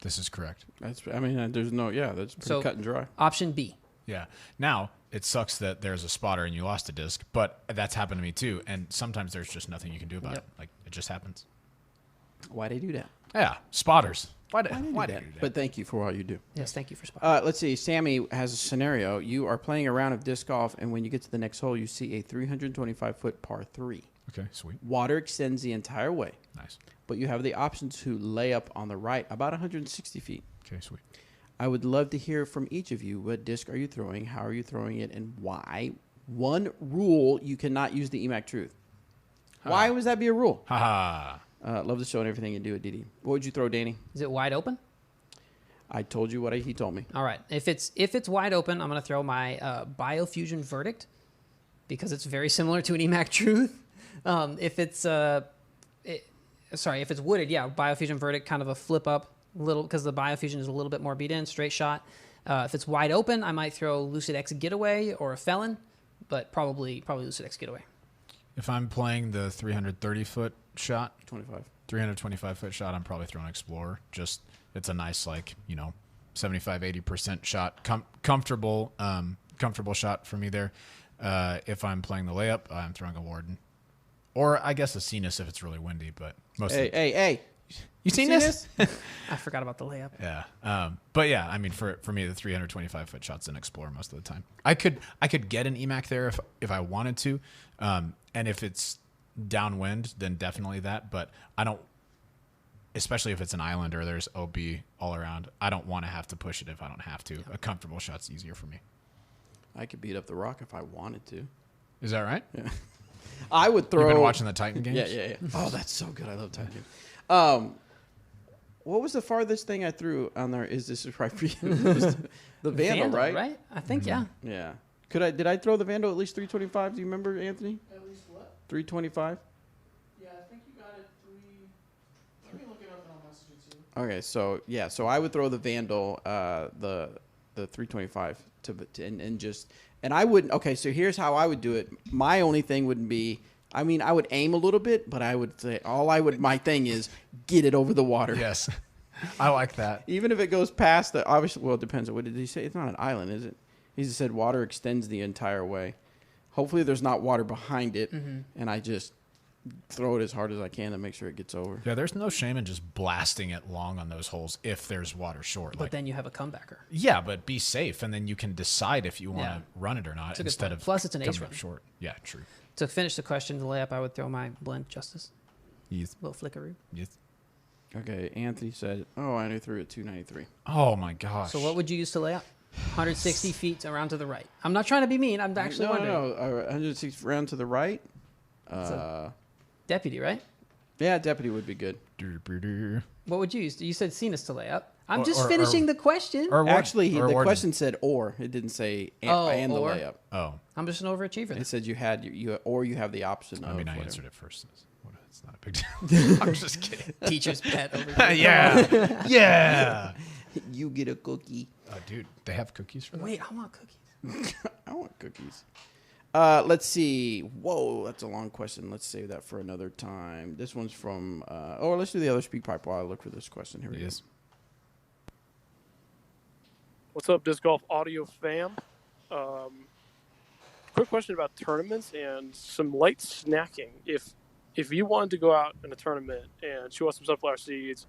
This is correct. That's pretty cut and dry. Option B. Yeah. Now, it sucks that there's a spotter and you lost a disc, but that's happened to me too. And sometimes there's just nothing you can do about it. Like, it just happens. Why'd they do that? Yeah. Spotters. Why do Why they do do that? that? But thank you for all you do. Yes, thank you for spotting. Let's see. Sammy has a scenario. You are playing a round of disc golf, and when you get to the next hole, you see a 325-foot par 3. Okay, sweet. Water extends the entire way, Nice. but you have the option to lay up on the right about 160 feet. Okay, sweet. I would love to hear from each of you. What disc are you throwing? How are you throwing it? And why? One rule, you cannot use the EMAC Truth. Why would that be a rule? Haha. Love the show and everything you do at DD. What would you throw, Danny? Is it wide open? I told you what he told me. All right. If it's wide open, I'm going to throw my Biofusion Verdict because it's very similar to an EMAC Truth. If it's wooded, yeah, Biofusion Verdict, kind of a flip up little because the Biofusion is a little bit more beat in, straight shot. If it's wide open, I might throw Lucid X Getaway or a Felon, but probably Lucid X Getaway. If I'm playing the 330-foot shot, 325 325-foot shot, I'm probably throwing Explorer. Just, it's a nice, 75-80% shot. Comfortable shot for me there. If I'm playing the layup, I'm throwing a Warden. Or I guess a Cenis if it's really windy, but mostly. Hey. You seen this? I forgot about the layup. Yeah. But yeah, I mean, for me, the 325-foot shot's an Explorer most of the time. I could get an EMAC there if I wanted to. And if it's downwind, then definitely that. But I don't, especially if it's an island or there's OB all around, I don't want to have to push it if I don't have to. A comfortable shot's easier for me. I could beat up the rock if I wanted to. Is that right? Yeah. I would throw. You've been watching the Titan games? Yeah. Oh, that's so good. I love Titan games. What was the farthest thing I threw on there? Is this right for you? It was the Vandal, right? I think, yeah. Yeah. Did I throw the Vandal at least 325? Do you remember, Anthony? At least what? 325? Yeah, I think you got it 3. Let me look it up and I'll message it to you. Okay, so I would throw the Vandal, the 325 and I wouldn't. Okay, so here's how I would do it. My only thing wouldn't be. I mean, I would aim a little bit, but I would say my thing is get it over the water. Yes. I like that. Even if it goes past the, obviously, well, it depends. What did he say? It's not an island, is it? He just said water extends the entire way. Hopefully there's not water behind it, and I just throw it as hard as I can to make sure it gets over. Yeah, there's no shame in just blasting it long on those holes if there's water short. But then you have a comebacker. Yeah, but be safe, and then you can decide if you want to run it or not instead of Plus, it's an ace coming run. up short. Yeah, true. To finish the question, the layup, I would throw my Blend Justice. Yes. Little flickeroo. Yes. Okay, Anthony said, I only threw it 293. Oh my gosh. So what would you use to lay up? 160 feet around to the right. I'm not trying to be mean. I'm actually wondering. No, 160 round to the right. Deputy, right? Yeah, deputy would be good. What would you use? You said Cenis to lay up. I'm just finishing the question. Actually, the Warden. question said or. It didn't say and the or. layup. Oh. I'm just an overachiever. It said you had you have the option. I mean, I whatever. answered it first. It's not a big deal. I'm just kidding. Teacher's pet over here. Yeah. Yeah. You get a cookie. Oh, dude, they have cookies for that? Wait, I want cookies. I want cookies. Let's see. Whoa, that's a long question. Let's save that for another time. This one's from. Let's do the other speak pipe while I look for this question. Here we go. What's up, Disc Golf Audio fam? Quick question about tournaments and some light snacking. If you wanted to go out in a tournament and chew on some sunflower seeds,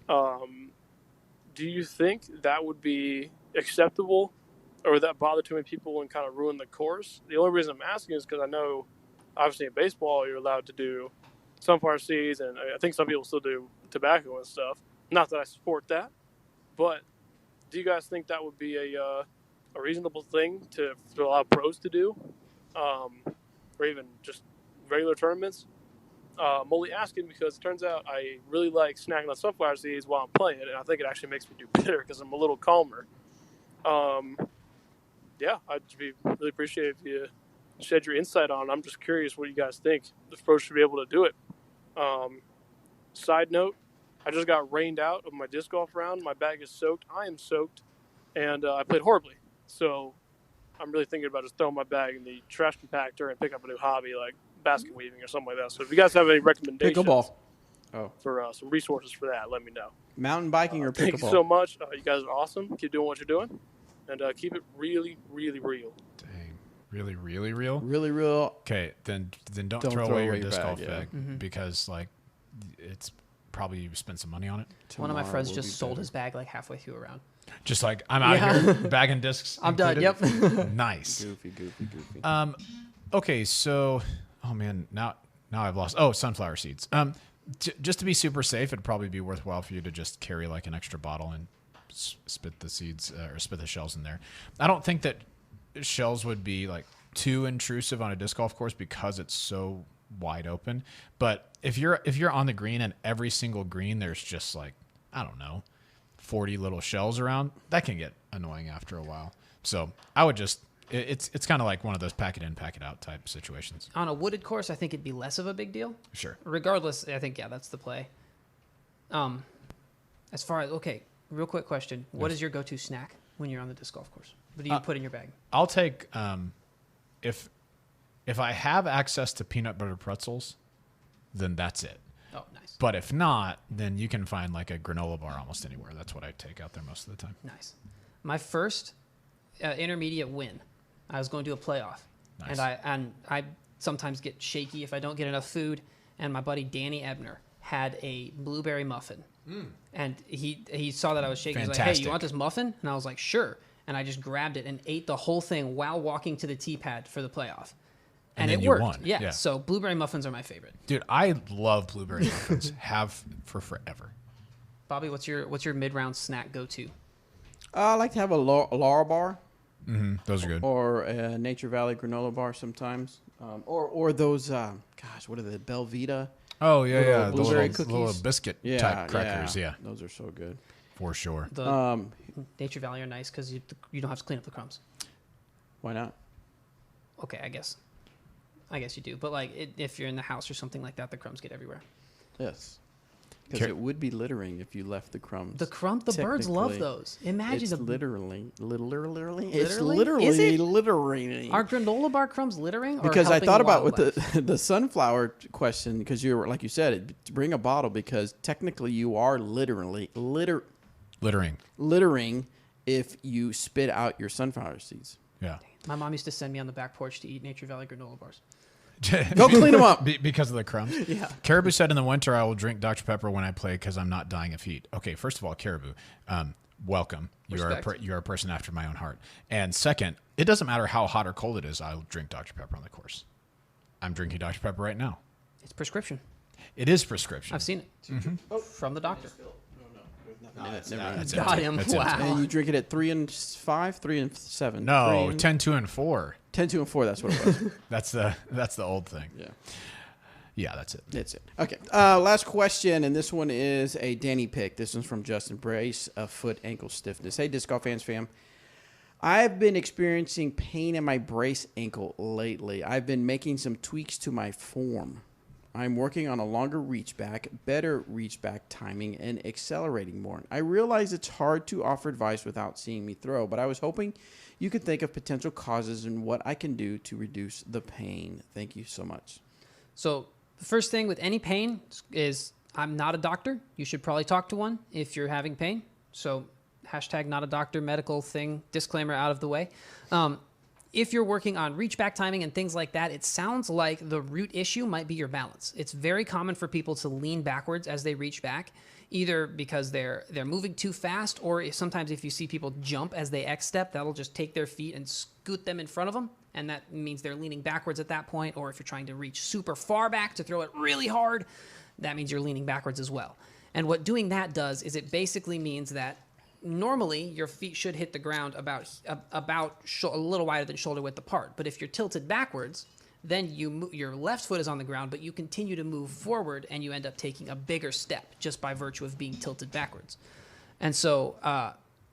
do you think that would be acceptable, or would that bother too many people and kind of ruin the course? The only reason I'm asking is because I know obviously in baseball you're allowed to do sunflower seeds, and I think some people still do tobacco and stuff. Not that I support that, but do you guys think that would be a reasonable thing to allow pros to do, or even just regular tournaments? I'm only asking because it turns out I really like snacking on sunflower seeds while I'm playing, and I think it actually makes me do better because I'm a little calmer. Yeah, I'd be really appreciate if you shed your insight on it. I'm just curious what you guys think. The pros should be able to do it. Side note, I just got rained out of my disc golf round. My bag is soaked. I am soaked, and I played horribly. So I'm really thinking about just throwing my bag in the trash compactor and pick up a new hobby like basket weaving or something like that. So if you guys have any recommendations Pickleball. for some resources for that, let me know. Mountain biking or pickleball? Thank you so much. You guys are awesome. Keep doing what you're doing, and keep it really, really real. Dang. Really, really real? Really real. Okay, then don't throw away your disc golf bag because, like, it's probably you spent some money on it. One of my friends just sold his bag like halfway through a round. Just like, I'm out of here, bagging discs. I'm done, yep. Nice. Goofy. Okay, so, oh man, now I've lost. Oh, sunflower seeds. Just to be super safe, it'd probably be worthwhile for you to just carry like an extra bottle and spit the seeds or spit the shells in there. I don't think that shells would be like too intrusive on a disc golf course because it's so wide open. But if you're on the green and every single green there's just like, I don't know, 40 little shells around, that can get annoying after a while. So I would just, it's kind of like one of those pack it in, pack it out type situations. On a wooded course, I think it'd be less of a big deal. Sure. Regardless, I think, yeah, that's the play. As far as, okay, real quick question. What is your go-to snack when you're on the disc golf course? What do you put in your bag? I'll take, if I have access to peanut butter pretzels, then that's it. Oh, nice. But if not, then you can find like a granola bar almost anywhere. That's what I take out there most of the time. Nice. My first intermediate win, I was going to do a playoff. Nice. And I sometimes get shaky if I don't get enough food. And my buddy Danny Ebner had a blueberry muffin. And he saw that I was shaking. He's like, hey, you want this muffin? And I was like, sure. And I just grabbed it and ate the whole thing while walking to the tee pad for the playoff. And it worked. Won. Yeah. So blueberry muffins are my favorite. Dude, I love blueberry muffins. Have for forever. Bobby, what's your mid-round snack go-to? I like to have a Laura bar. Mm-hmm. Those are good. Or a Nature Valley granola bar sometimes. Or those, gosh, what are they, Belvita? Oh, yeah. The blueberry little cookies. biscuit type crackers, yeah. Those are so good. For sure. The Nature Valley are nice because you don't have to clean up the crumbs. Why not? Okay, I guess you do. But like if you're in the house or something like that, the crumbs get everywhere. Yes. Because it would be littering if you left the crumbs. The birds love those. Imagine it's the literally. It's Literally? literally Is it? littering. Are granola bar crumbs littering? Or Because I helping thought the about with wildlife? the sunflower question, because you were like you said, bring a bottle because technically you are literally littering if you spit out your sunflower seeds. Yeah. My mom used to send me on the back porch to eat Nature Valley granola bars. Go clean them up. Because of the crumbs? Yeah. Caribou said in the winter, I will drink Dr. Pepper when I play because I'm not dying of heat. Okay, first of all, Caribou, welcome. You are a person after my own heart. And second, it doesn't matter how hot or cold it is, I'll drink Dr. Pepper on the course. I'm drinking Dr. Pepper right now. It's prescription. It is prescription. I've seen it from the doctor. That's Got empty. him. That's Wow. empty. And you drink it at 3 and 5, 3 and 7. No, 3 10, 2, and 4. 10, 2, and 4. That's what it was. That's the old thing. Yeah. Yeah, that's it. That's it. Okay. Last question, and this one is a Danny pick. This one's from Justin. Brace of foot ankle stiffness. Hey, Disc Golf Fans fam. I've been experiencing pain in my brace ankle lately. I've been making some tweaks to my form. I'm working on a longer reach back, better reach back timing, and accelerating more. I realize it's hard to offer advice without seeing me throw, but I was hoping you could think of potential causes and what I can do to reduce the pain. Thank you so much. So the first thing with any pain is I'm not a doctor. You should probably talk to one if you're having pain. So hashtag not a doctor medical thing, disclaimer out of the way. If you're working on reach back timing and things like that, it sounds like the root issue might be your balance. It's very common for people to lean backwards as they reach back, either because they're moving too fast, or sometimes if you see people jump as they X step, that'll just take their feet and scoot them in front of them, and that means they're leaning backwards at that point. Or if you're trying to reach super far back to throw it really hard, that means you're leaning backwards as well. And what doing that does is it basically means that normally your feet should hit the ground about a little wider than shoulder width apart. But if you're tilted backwards, then your left foot is on the ground, but you continue to move forward, and you end up taking a bigger step just by virtue of being tilted backwards. And so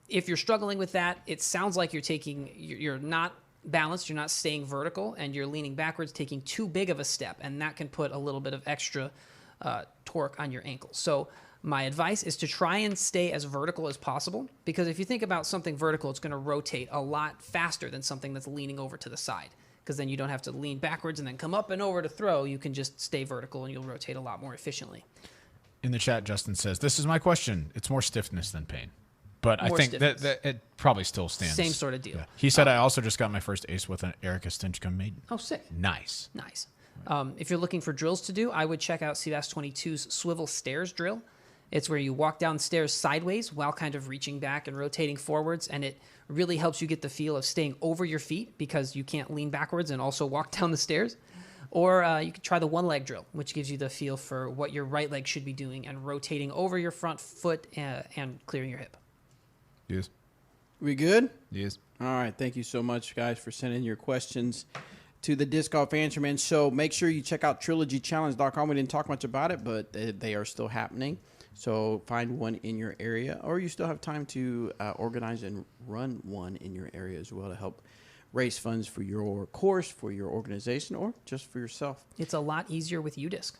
if you're struggling with that, it sounds like you're not balanced, you're not staying vertical, and you're leaning backwards, taking too big of a step, and that can put a little bit of extra torque on your ankles. So my advice is to try and stay as vertical as possible, because if you think about something vertical, it's going to rotate a lot faster than something that's leaning over to the side, because then you don't have to lean backwards and then come up and over to throw. You can just stay vertical, and you'll rotate a lot more efficiently. In the chat, Justin says, "This is my question. It's more stiffness than pain." But More I think stiffness. that it probably still stands. Same sort of deal. Yeah. He said, "I also just got my first ace with an Erica Stinchcomb Maiden." Oh, sick. Nice. Nice. If you're looking for drills to do, I would check out CBAS22's Swivel Stairs drill. It's where you walk down stairs sideways while kind of reaching back and rotating forwards, and it really helps you get the feel of staying over your feet because you can't lean backwards and also walk down the stairs. Or you could try the one-leg drill, which gives you the feel for what your right leg should be doing and rotating over your front foot and clearing your hip. Yes. We good? Yes. All right. Thank you so much, guys, for sending your questions to the Disc Golf Answer Man Show. Make sure you check out trilogychallenge.com. We didn't talk much about it, but they are still happening. So find one in your area, or you still have time to organize and run one in your area as well to help raise funds for your course, for your organization, or just for yourself. It's a lot easier with UDisc.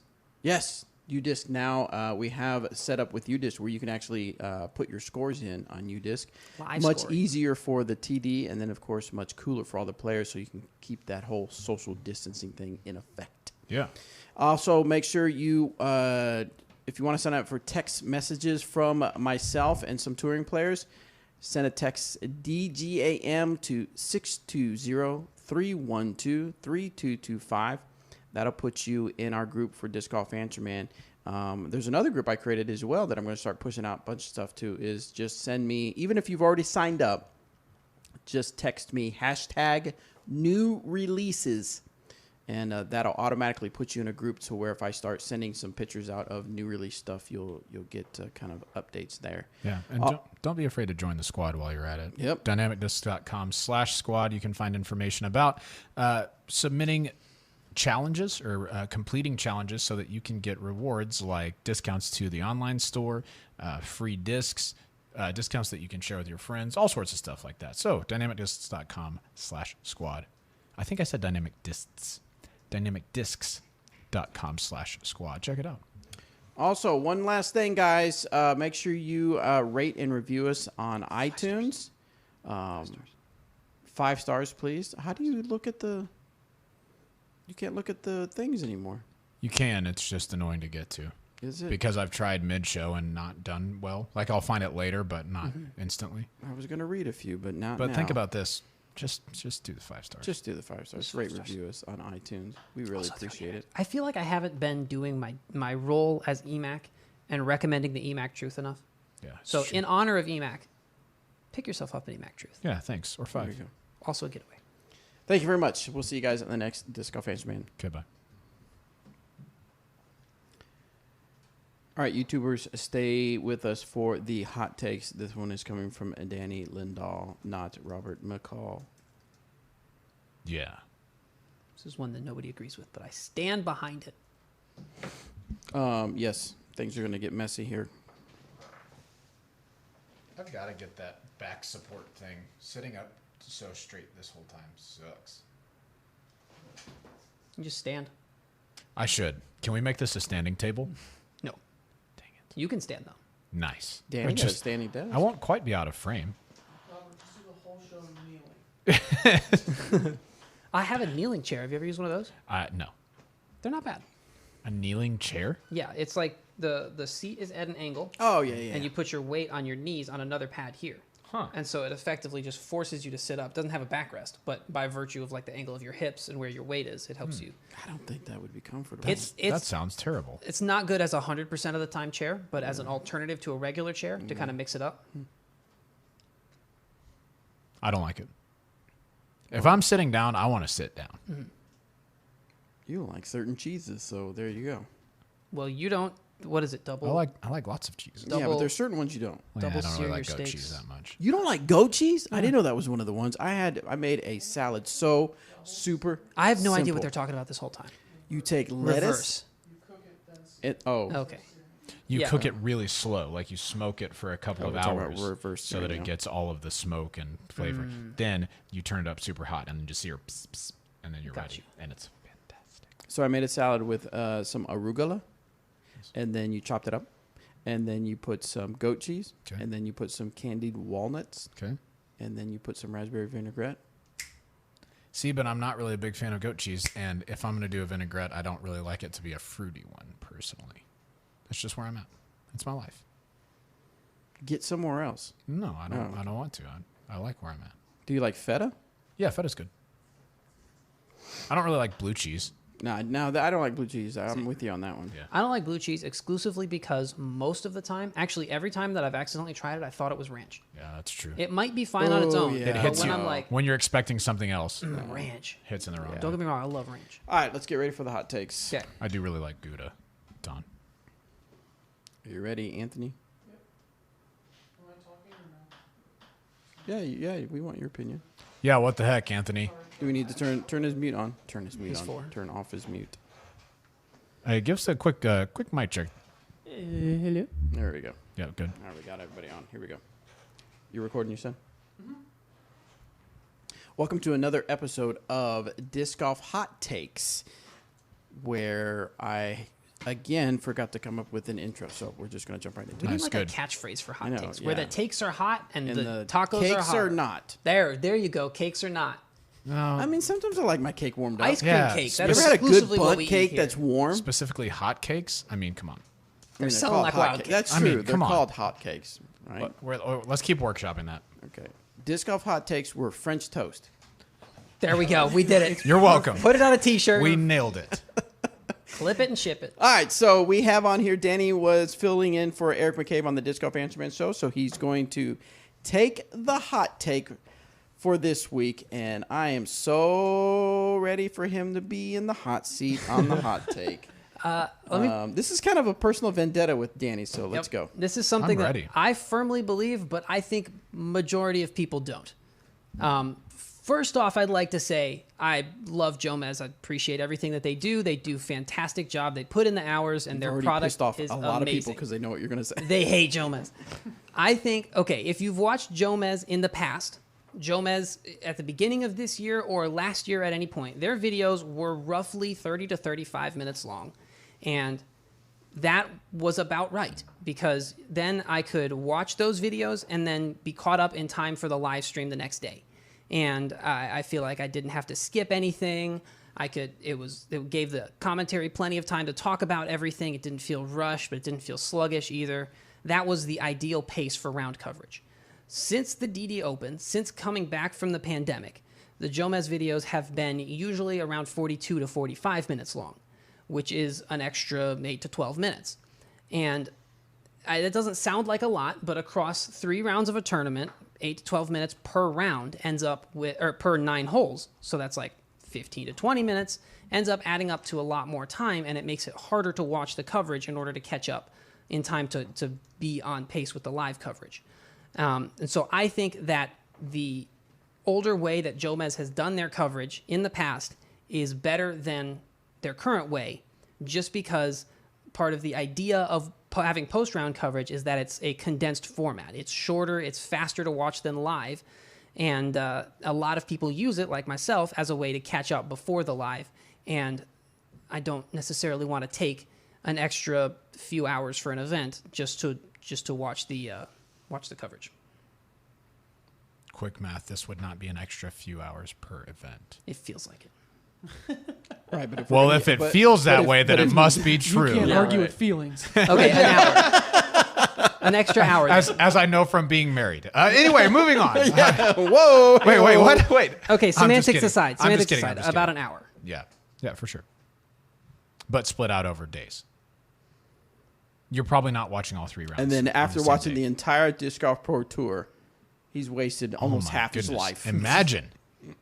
Yes, UDisc now we have set up with UDisc where you can actually put your scores in on UDisc. Live much scoring. easier for the TD, and then of course much cooler for all the players, so you can keep that whole social distancing thing in effect. Yeah. Also, make sure you, if you want to sign up for text messages from myself and some touring players, send a text DGAM to 620-312-3225. That'll put you in our group for Disc Golf Answer Man. There's another group I created as well that I'm going to start pushing out a bunch of stuff to, is just send me, even if you've already signed up, just text me hashtag new releases. And that'll automatically put you in a group to where if I start sending some pictures out of new release stuff, you'll get kind of updates there. Yeah, and don't be afraid to join the squad while you're at it. Yep. dynamicdisc.com/squad. You can find information about submitting challenges or completing challenges so that you can get rewards like discounts to the online store, free discs, discounts that you can share with your friends, all sorts of stuff like that. So dynamicdiscs.com/squad. I think I said dynamic discs. dynamicdiscs.com/squad. Check it out. Also, one last thing, guys. Make sure you rate and review us on iTunes. 5 stars, please. How do you look at the... You can't look at the things anymore. You can. It's just annoying to get to. Is it? Because I've tried mid-show and not done well. Like, I'll find it later, but not instantly. I was going to read a few, but not But now. think about this. Just do the 5 stars. Just do the 5 stars. Rate, review us on iTunes. We really appreciate it. I feel like I haven't been doing my role as EMAC and recommending the EMAC Truth enough. Yeah. So sure. in honor of EMAC, pick yourself up an EMAC Truth. Yeah, thanks. Or 5. There you go. Also a getaway. Thank you very much. We'll see you guys in the next Disc Golf Answer Man. Okay, bye. All right, YouTubers, stay with us for the hot takes. This one is coming from Danny Lindahl, not Robert McCall. Yeah. This is one that nobody agrees with, but I stand behind it. Yes, things are going to get messy here. I've got to get that back support thing. Sitting up so straight this whole time sucks. You just stand. I should. Can we make this a standing table? No. Dang it. You can stand, though. Nice. Danny Or got a standing desk. I won't quite be out of frame. Robert, just do the whole show kneeling. I have a kneeling chair. Have you ever used one of those? No. They're not bad. A kneeling chair? Yeah, it's like the seat is at an angle, Oh, yeah. and you put your weight on your knees on another pad here. Huh. And so it effectively just forces you to sit up. Doesn't have a backrest, but by virtue of like the angle of your hips and where your weight is, it helps you. I don't think that would be comfortable. That sounds terrible. It's not good as a 100% of the time chair, but as an alternative to a regular chair to kind of mix it up. I don't like it. If I'm sitting down, I want to sit down. You don't like certain cheeses, so there you go. Well, you don't. What is it? Double. I like lots of cheeses. Yeah, but Double- there's certain ones you don't. Yeah, double I don't sear really your like goat steaks. cheese that much. You don't like goat cheese? I didn't know that was one of the ones. I made a salad so super. I have no idea simple. what they're talking about this whole time. You take lettuce. Reverse. Okay. You Yeah. cook it really slow, like you smoke it for a couple of we're talking about hours, reverse so that searing it now. gets all of the smoke and flavor. Then you turn it up super hot, and then just hear pss, pss, and then you're Got ready, you. and it's fantastic. So I made a salad with some arugula, and then you chopped it up, and then you put some goat cheese, Okay. and then you put some candied walnuts, Okay. and then you put some raspberry vinaigrette. See, but I'm not really a big fan of goat cheese, and if I'm going to do a vinaigrette, I don't really like it to be a fruity one, personally. That's just where I'm at. It's my life. Get somewhere else. No, I don't. Oh. I don't want to. I like where I'm at. Do you like feta? Yeah, feta's good. I don't really like blue cheese. No, I don't like blue cheese. I'm with you on that one. Yeah. I don't like blue cheese exclusively because most of the time, actually every time that I've accidentally tried it, I thought it was ranch. Yeah, that's true. It might be fine on its Oh, own, yeah. It but hits when you I'm like, when you're expecting something else. ranch. Hits in the wrong. Don't get me wrong, I love ranch. All right, let's get ready for the hot takes. Okay. I do really like Gouda, Don. Are you ready, Anthony? Am I talking or no? Yeah, we want your opinion. Yeah, what the heck, Anthony? Do we need to turn his mute on? Turn his mute He's on. four. Turn off his mute. Hey, give us a quick mic check. Hello. There we go. Yeah, good. All right, we got everybody on. Here we go. You recording, you said? Welcome to another episode of Disc Golf Hot Takes, where I, again, forgot to come up with an intro, so we're just going to jump right into We it. need Nice, like good. a catchface for hot I know, takes, where the yeah. takes are hot and, And the tacos cakes are hot. are not. There you go. Cakes are not. No, I mean, sometimes I like my cake warmed up. Ice cream Yeah. cake. You That's ever had a good exclusively what bunt we eat cake here. that's warm? specifically hot cakes. I mean, come on. I mean, selling called like hot wild cake. cakes. That's I true. mean, They're come on. called hot cakes, right? Let's keep workshopping that. Okay. Disc Golf Hot Takes were French toast. There we go. We did it. You're welcome. Put it on a T-shirt. We nailed it. Clip it and ship it. All right, so we have on here, Danny was filling in for Eric McCabe on the Disc Golf Answer Man show, so he's going to take the hot take for this week, and I am so ready for him to be in the hot seat on the hot take. This is kind of a personal vendetta with Danny, so let's go. This is something I'm that ready. I firmly believe, but I think majority of people don't. First off, I'd like to say I love Jomez. I appreciate everything that they do. They do a fantastic job. They put in the hours, and their Already product pissed off is a lot of people amazing. because they know what you're going to say. They hate Jomez. I think, okay, if you've watched Jomez in the past, Jomez at the beginning of this year or last year at any point, their videos were roughly 30 to 35 minutes long. And that was about right because then I could watch those videos and then be caught up in time for the live stream the next day. And I feel like I didn't have to skip anything. It gave the commentary plenty of time to talk about everything. It didn't feel rushed, but it didn't feel sluggish either. That was the ideal pace for round coverage. Since the DD Open, since coming back from the pandemic, the Jomez videos have been usually around 42 to 45 minutes long, which is an extra 8 to 12 minutes. And it doesn't sound like a lot, but across 3 rounds of a tournament, 8 to 12 minutes per round ends up with, or per 9 holes. So that's like 15 to 20 minutes, ends up adding up to a lot more time, and it makes it harder to watch the coverage in order to catch up in time to be on pace with the live coverage. And so I think that the older way that Jomez has done their coverage in the past is better than their current way, just because part of the idea of having post-round coverage is that it's a condensed format. It's shorter, it's faster to watch than live, and a lot of people use it, like myself, as a way to catch up before the live, and I don't necessarily want to take an extra few hours for an event just to watch the coverage. Quick math. This would not be an extra few hours per event. It feels like it. Right, but Well, if it feels that way, then it must be You true. can't Yeah, argue right. with feelings. Okay, an hour. An extra hour. As I know from being married. Anyway, moving on. Whoa! Wait, what? Wait. Okay, I'm just semantics kidding. aside. I'm just Semantics kidding, I'm aside. just About kidding. an hour. Yeah, for sure. But split out over days. You're probably not watching all 3 rounds. And then on after same watching day. the entire Disc Golf Pro Tour, he's wasted almost Oh my half his goodness. life. Imagine.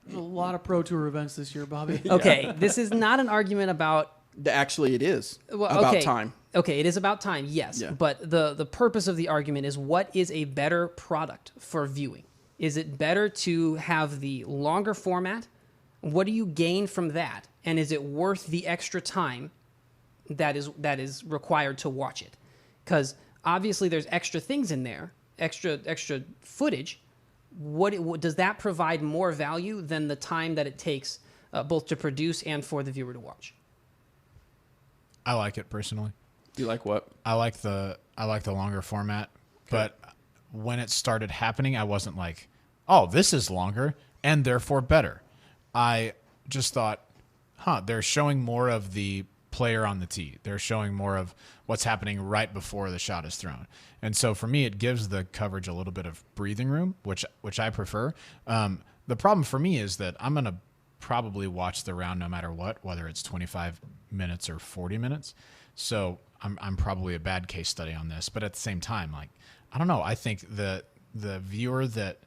There's a lot of Pro Tour events this year, Bobby. Okay, this is not an argument about. Actually, it is Well, about okay. time. Okay, it is about time, yes. Yeah. But the purpose of the argument is, what is a better product for viewing? Is it better to have the longer format? What do you gain from that? And is it worth the extra time that is required to watch it? Because obviously there's extra things in there, extra footage. What does that provide more value than the time that it takes both to produce and for the viewer to watch? I like it personally. You like what? I like the longer format, but when it started happening, I wasn't like, "Oh, this is longer and therefore better." I just thought, they're showing more of the player on the tee. They're showing more of what's happening right before the shot is thrown. And so for me, it gives the coverage a little bit of breathing room, which I prefer. The problem for me is that I'm going to probably watch the round no matter what, whether it's 25 minutes or 40 minutes. So I'm probably a bad case study on this, but at the same time, like, I don't know. I think the viewer that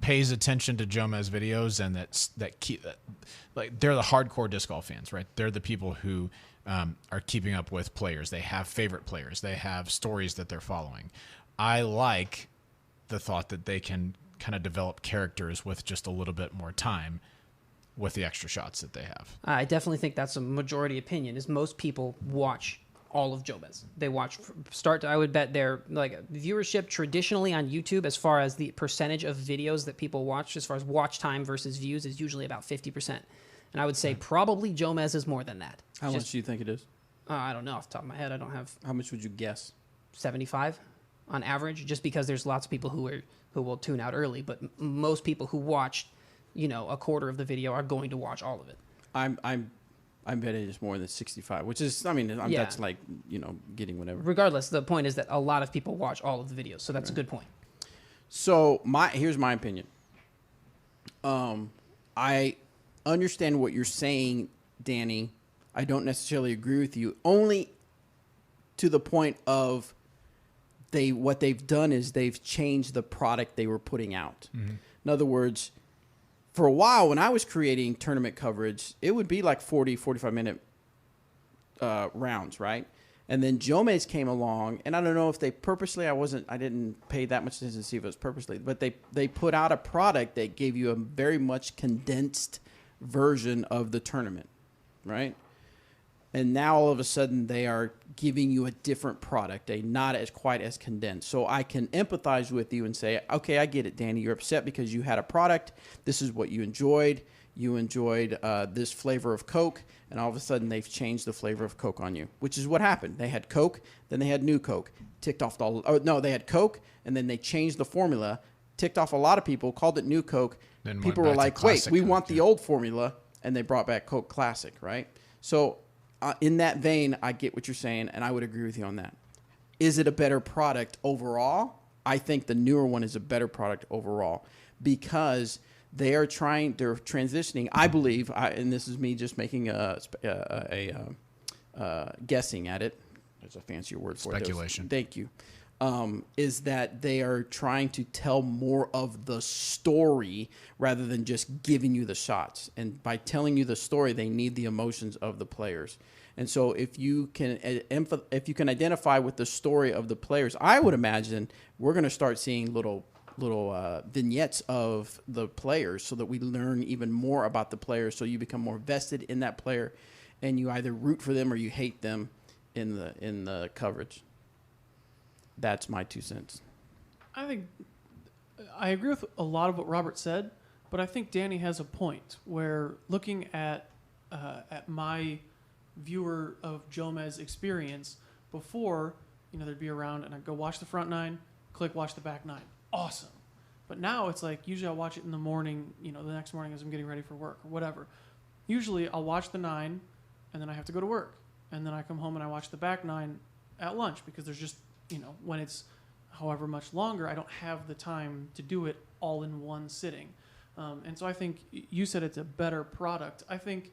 pays attention to Jomez videos and they're the hardcore disc golf fans, right? They're the people who are keeping up with players. They have favorite players. They have stories that they're following. I like the thought that they can kind of develop characters with just a little bit more time with the extra shots that they have. I definitely think that's a majority opinion, is most people watch all of Jomez. They watch start to, I would bet their like viewership traditionally on YouTube, as far as the percentage of videos that people watch, as far as watch time versus views, is usually about 50%. And I would say probably Jomez is more than that. How much do you think it is? I don't know off the top of my head. I don't have How much would you guess? 75 on average, just because there's lots of people who will tune out early, but most people who watch, a quarter of the video are going to watch all of it. I'm betting it's more than 65, which is, that's like, getting whatever. Regardless, the point is that a lot of people watch all of the videos, so that's a good point. So here's my opinion. I understand what you're saying, Danny. I don't necessarily agree with you, only to the point of what they've done is they've changed the product they were putting out. Mm-hmm. In other words, for a while when I was creating tournament coverage, it would be like 40, 45-minute rounds, right? And then Jomez came along, and I don't know if they purposely, I didn't pay that much attention to see if it was purposely, but they put out a product that gave you a very much condensed version of the tournament, right? And now all of a sudden they are giving you a different product, not as quite as condensed. So I can empathize with you and say, okay, I get it, Danny. You're upset because you had a product. This is what you enjoyed. You enjoyed this flavor of Coke, and all of a sudden they've changed the flavor of Coke on you, which is what happened. They had Coke, then they had new Coke. They had Coke, and then they changed the formula, ticked off a lot of people, called it new Coke. Then people were like, wait, we want the old formula, and they brought back Coke Classic, right? So in that vein, I get what you're saying, and I would agree with you on that. Is it a better product overall? I think the newer one is a better product overall because they're transitioning, I believe, and this is me just making a guessing at it. There's a fancier word for it. Speculation. Thank you. Is that they are trying to tell more of the story rather than just giving you the shots. And by telling you the story, they need the emotions of the players. And so if you can identify with the story of the players, I would imagine we're going to start seeing little vignettes of the players so that we learn even more about the players, so you become more vested in that player and you either root for them or you hate them in the coverage. That's my 2 cents. I think I agree with a lot of what Robert said, but I think Danny has a point where looking at my viewer of Jomez experience before, there'd be around and I'd go watch the front nine, click watch the back nine. Awesome. But now it's like usually I'll watch it in the morning, the next morning as I'm getting ready for work or whatever. Usually I'll watch the nine and then I have to go to work. And then I come home and I watch the back nine at lunch because there's just, when it's however much longer, I don't have the time to do it all in one sitting. And so I think you said it's a better product. I think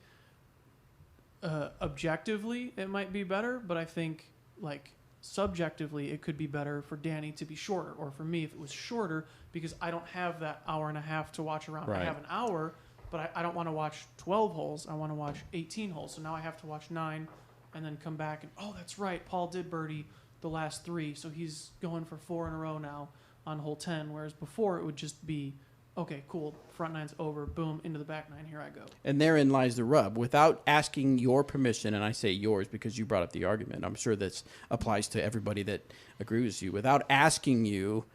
objectively it might be better, but I think like subjectively it could be better for Danny to be shorter, or for me if it was shorter, because I don't have that hour and a half to watch around. Right. I have an hour, but I don't want to watch 12 holes. I want to watch 18 holes. So now I have to watch 9 and then come back and, oh, that's right, Paul did birdie the last 3, so he's going for 4 in a row now on hole 10, whereas before it would just be, okay, cool, front 9's over, boom, into the back 9, here I go. And therein lies the rub. Without asking your permission, and I say yours because you brought up the argument, I'm sure that applies to everybody that agrees with you. Without asking you,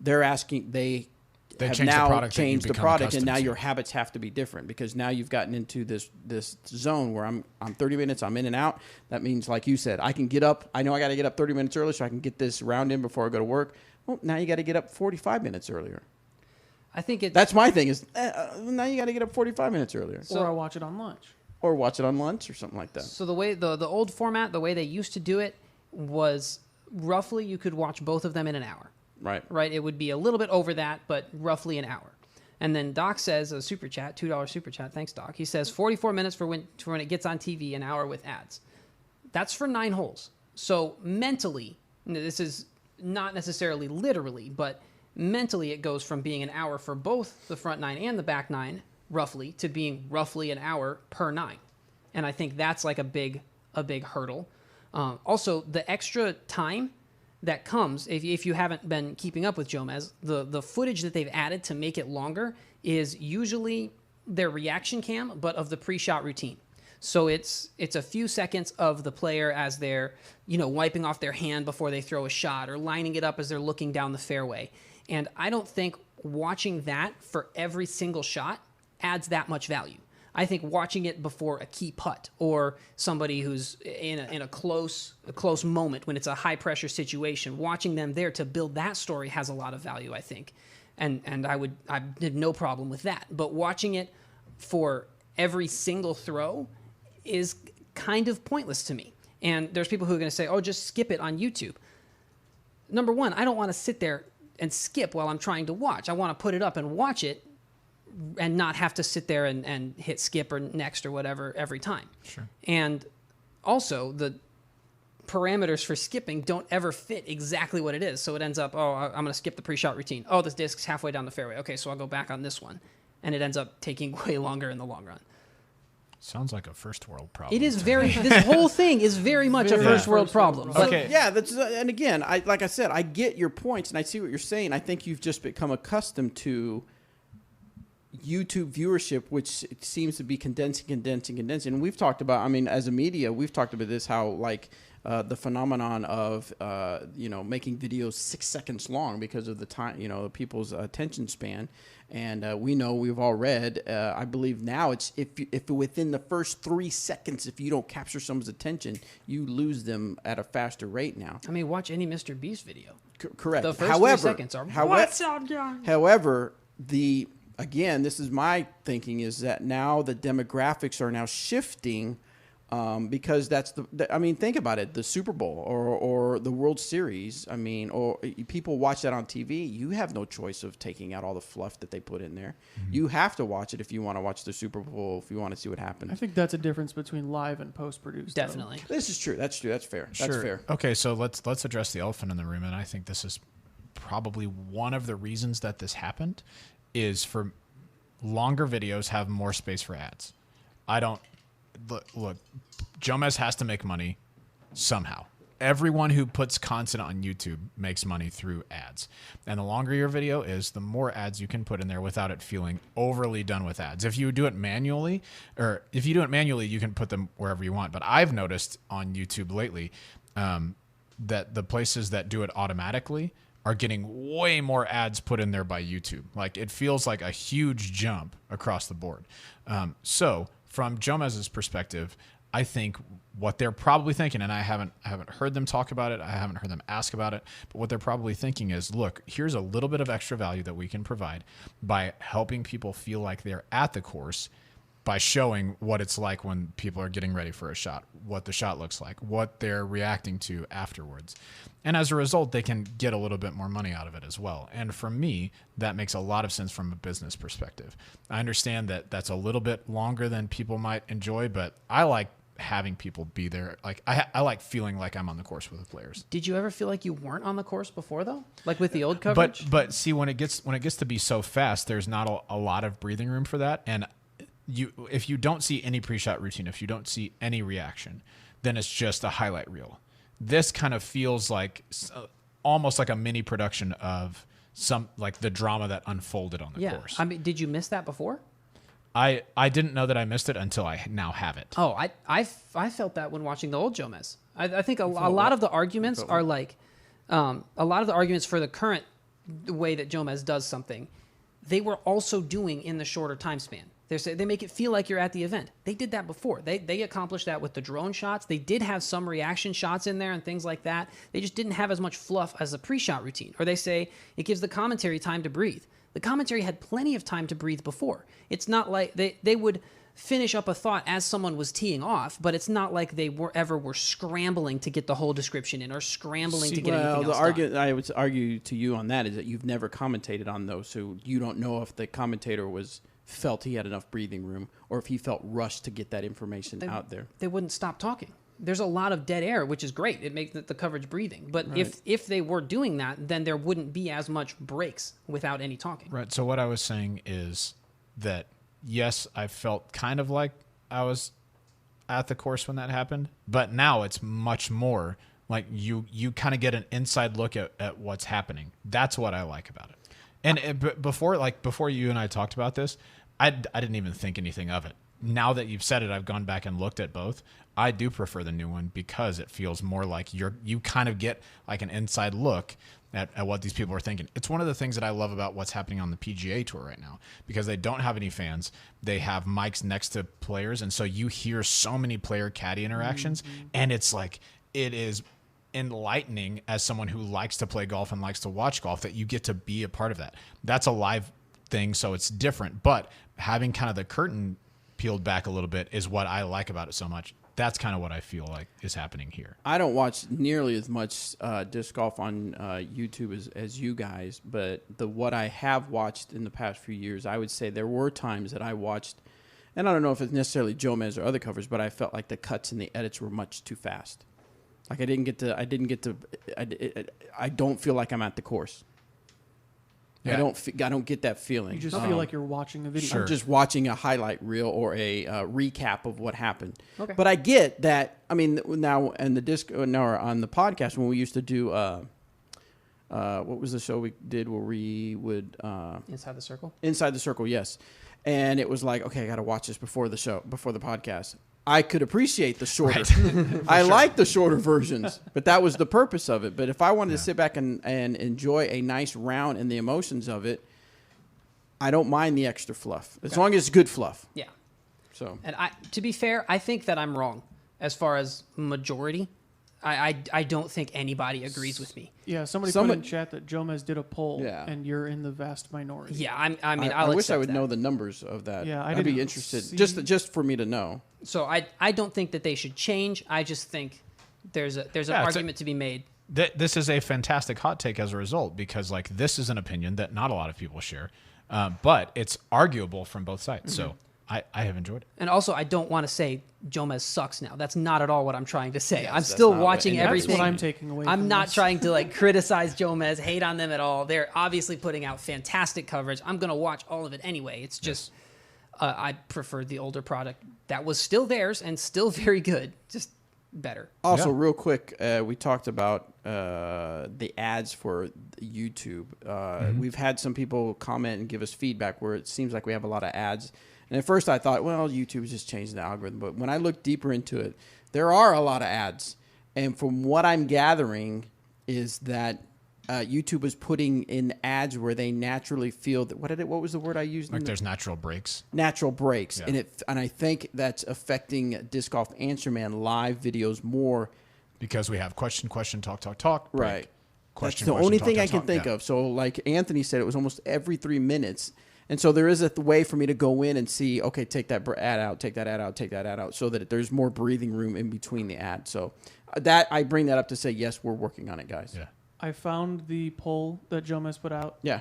they have changed the now product that you've changed the become product, and accustomed now to. your habits have to be different because now you've gotten into this zone where I'm 30 minutes, I'm in and out. That means, like you said, I can get up. I know I got to get up 30 minutes early so I can get this round in before I go to work. Well, now you got to get up 45 minutes earlier. I think That's my thing is now you got to get up 45 minutes earlier. Or I watch it on lunch. Or watch it on lunch or something like that. So the way the old format, the way they used to do it was roughly you could watch both of them in an hour. Right. It would be a little bit over that, but roughly an hour. And then Doc says a super chat, $2 super chat. Thanks, Doc. He says 44 minutes for when it gets on TV, an hour with ads. That's for 9 holes. So mentally, this is not necessarily literally, but mentally it goes from being an hour for both the front 9 and the back 9, roughly, to being roughly an hour per 9. And I think that's like a big hurdle. Also, the extra time that comes, if you haven't been keeping up with Jomez, the footage that they've added to make it longer is usually their reaction cam, but of the pre-shot routine. So it's a few seconds of the player as they're, wiping off their hand before they throw a shot or lining it up as they're looking down the fairway. And I don't think watching that for every single shot adds that much value. I think watching it before a key putt or somebody who's in a close moment when it's a high pressure situation, watching them there to build that story has a lot of value, I think. And I had no problem with that. But watching it for every single throw is kind of pointless to me. And there's people who are going to say, oh, just skip it on YouTube. Number one, I don't want to sit there and skip while I'm trying to watch. I want to put it up and watch it and not have to sit there and hit skip or next or whatever every time. Sure. And also, the parameters for skipping don't ever fit exactly what it is. So it ends up, I'm going to skip the pre-shot routine. Oh, this disc's halfway down the fairway. Okay, so I'll go back on this one. And it ends up taking way longer in the long run. Sounds like a first world problem. It is this whole thing is very much a first world problem. But Okay. Yeah, that's and again, like I said, I get your points and I see what you're saying. I think you've just become accustomed to YouTube viewership, which it seems to be condensing. And we've talked about, as a media, we've talked about this, how like the phenomenon of, making videos 6 seconds long because of the time, people's attention span. And we've all read, I believe now it's if within the first 3 seconds, if you don't capture someone's attention, you lose them at a faster rate now. Watch any Mr. Beast video. Correct. The first 3 seconds are, what's up, guys? However, again, this is my thinking, is that now the demographics are now shifting because that's think about it, the Super Bowl or the World Series, or people watch that on TV. You have no choice of taking out all the fluff that they put in there. Mm-hmm. You have to watch it if you want to watch the Super Bowl, if you want to see what happens. I think that's a difference between live and post-produced. Definitely. This is true. That's true. That's fair. Sure. That's fair. Okay, so let's address the elephant in the room, and I think this is probably one of the reasons that this happened is for longer videos have more space for ads. Look, Jomez has to make money somehow. Everyone who puts content on YouTube makes money through ads. And the longer your video is, the more ads you can put in there without it feeling overly done with ads. If you do it manually, you can put them wherever you want. But I've noticed on YouTube lately that the places that do it automatically are getting way more ads put in there by YouTube. Like, it feels like a huge jump across the board. So from Jomez's perspective, I think what they're probably thinking, and I haven't heard them talk about it, I haven't heard them ask about it, but what they're probably thinking is, look, here's a little bit of extra value that we can provide by helping people feel like they're at the course by showing what it's like when people are getting ready for a shot, what the shot looks like, what they're reacting to afterwards. And as a result, they can get a little bit more money out of it as well. And for me, that makes a lot of sense from a business perspective. I understand that that's a little bit longer than people might enjoy, but I like having people be there. Like I like feeling like I'm on the course with the players. Did you ever feel like you weren't on the course before though? Like with the old coverage? But see, when it gets to be so fast, there's not a lot of breathing room for that. And if you don't see any pre-shot routine, if you don't see any reaction, then it's just a highlight reel. This kind of feels like almost like a mini production of some like the drama that unfolded on the course. I mean, did you miss that before? I didn't know that I missed it until I now have it. Oh, I felt that when watching the old Jomez. I think a lot of the arguments are like, a lot of the arguments for the current way that Jomez does something, they were also doing in the shorter time span. They make it feel like you're at the event. They did that before. They accomplished that with the drone shots. They did have some reaction shots in there and things like that. They just didn't have as much fluff as a pre-shot routine. Or they say it gives the commentary time to breathe. The commentary had plenty of time to breathe before. It's not like they would finish up a thought as someone was teeing off, but it's not like they were scrambling to get the whole description in or scrambling to get anything else done. I would argue to you on that is that you've never commentated on those, so you don't know if the commentator felt he had enough breathing room or if he felt rushed to get that information out there. They wouldn't stop talking. There's a lot of dead air, which is great. It makes the coverage breathing. But Right. if they were doing that, then there wouldn't be as much breaks without any talking. Right. So what I was saying is that, yes, I felt kind of like I was at the course when that happened, but now it's much more like you kind of get an inside look at what's happening. That's what I like about it. And before you and I talked about this, I didn't even think anything of it. Now that you've said it, I've gone back and looked at both. I do prefer the new one because it feels more like you kind of get like an inside look at what these people are thinking. It's one of the things that I love about what's happening on the PGA Tour right now because they don't have any fans. They have mics next to players, and so you hear so many player-caddy interactions, and it's like it is enlightening as someone who likes to play golf and likes to watch golf that you get to be a part of that. That's a live thing, so it's different. But having kind of the curtain peeled back a little bit is what I like about it so much. That's kind of what I feel like is happening here. I don't watch nearly as much disc golf on YouTube as you guys, but what I have watched in the past few years, I would say there were times that I watched, and I don't know if it's necessarily Jomez or other covers, but I felt like the cuts and the edits were much too fast. Like I don't feel like I'm at the course. Yeah. I don't get that feeling. You just feel like you're watching a video. Sure. I'm just watching a highlight reel or a recap of what happened. Okay. But I get that. I mean, now and the disc now on the podcast when we used to do what was the show we did where we would Inside the Circle? Inside the Circle, yes. And it was like, okay, I got to watch this before the podcast. I could appreciate the shorter. Right. I like the shorter versions, but that was the purpose of it. But if I wanted to sit back and enjoy a nice round and the emotions of it, I don't mind the extra fluff as long as it's good fluff. Yeah. So, And to be fair, I think that I'm wrong as far as majority. I don't think anybody agrees with me. Yeah, somebody put in chat that Jomez did a poll, Yeah. and you're in the vast minority. Yeah, I mean, I I'll wish I accept would that. know the numbers of that. Yeah, I'd be interested just for me to know. So I don't think that they should change. I just think there's an argument to be made. This is a fantastic hot take as a result because like this is an opinion that not a lot of people share, but it's arguable from both sides. So I have enjoyed it. And also, I don't want to say Jomez sucks now. That's not at all what I'm trying to say. Yes, I'm that's still not what- watching and that's everything. That's what I'm taking away I'm from not this. trying to like criticize Jomez, hate on them at all. They're obviously putting out fantastic coverage. I'm going to watch all of it anyway. It's just I preferred the older product that was still theirs and still very good, just better. Also, Yeah. real quick, we talked about the ads for YouTube. We've had some people comment and give us feedback where it seems like we have a lot of ads. And at first I thought, well, YouTube's just changed the algorithm. But when I looked deeper into it, there are a lot of ads. And from what I'm gathering is that YouTube is putting in ads where they naturally feel that what was the word I used? Like there's natural breaks. Natural breaks. Yeah. And I think that's affecting Disc Golf Answer Man live videos more. Because we have question, talk, break. Right. Question, That's the only talk, thing talk, I can talk. think Yeah. of. So like Anthony said, it was almost every 3 minutes. And so there is a way for me to go in and see, okay, take that ad out, take that ad out, take that ad out, so that there's more breathing room in between the ads. So that I bring that up to say, yes, we're working on it, guys. Yeah. I found the poll that Jomez put out. Yeah.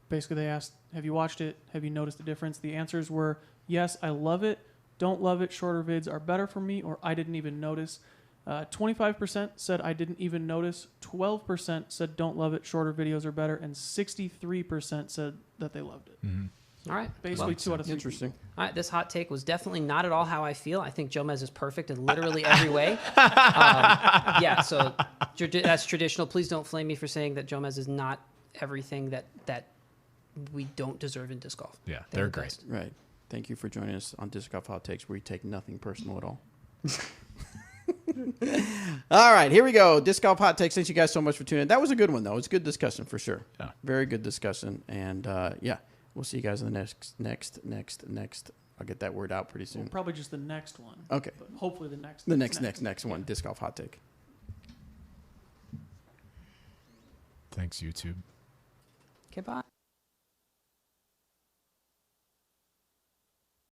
Basically, they asked, have you watched it? Have you noticed the difference? The answers were, yes, I love it, don't love it, shorter vids are better for me, or I didn't even notice. 25% said I didn't even notice. 12% said don't love it, shorter videos are better, and 63% said that they loved it. All right. Basically, 2 out of 3. Interesting. All right, this hot take was definitely not at all how I feel. I think Jomez is perfect in literally every way. Yeah, so that's traditional. Please don't flame me for saying that Jomez is not everything that we don't deserve in disc golf. Yeah, they're great. best. Right. Thank you for joining us on Disc Golf Hot Takes, where you take nothing personal at all. All right, here we go. Disc Golf Hot Takes. Thank you guys so much for tuning in. That was a good one, though. It's a good discussion for sure. Yeah. Very good discussion. And yeah, we'll see you guys in the next. I'll get that word out pretty soon. Well, probably just the next one. Okay. But hopefully the next. Next one. Disc Golf Hot Take. Thanks, YouTube. Okay, bye.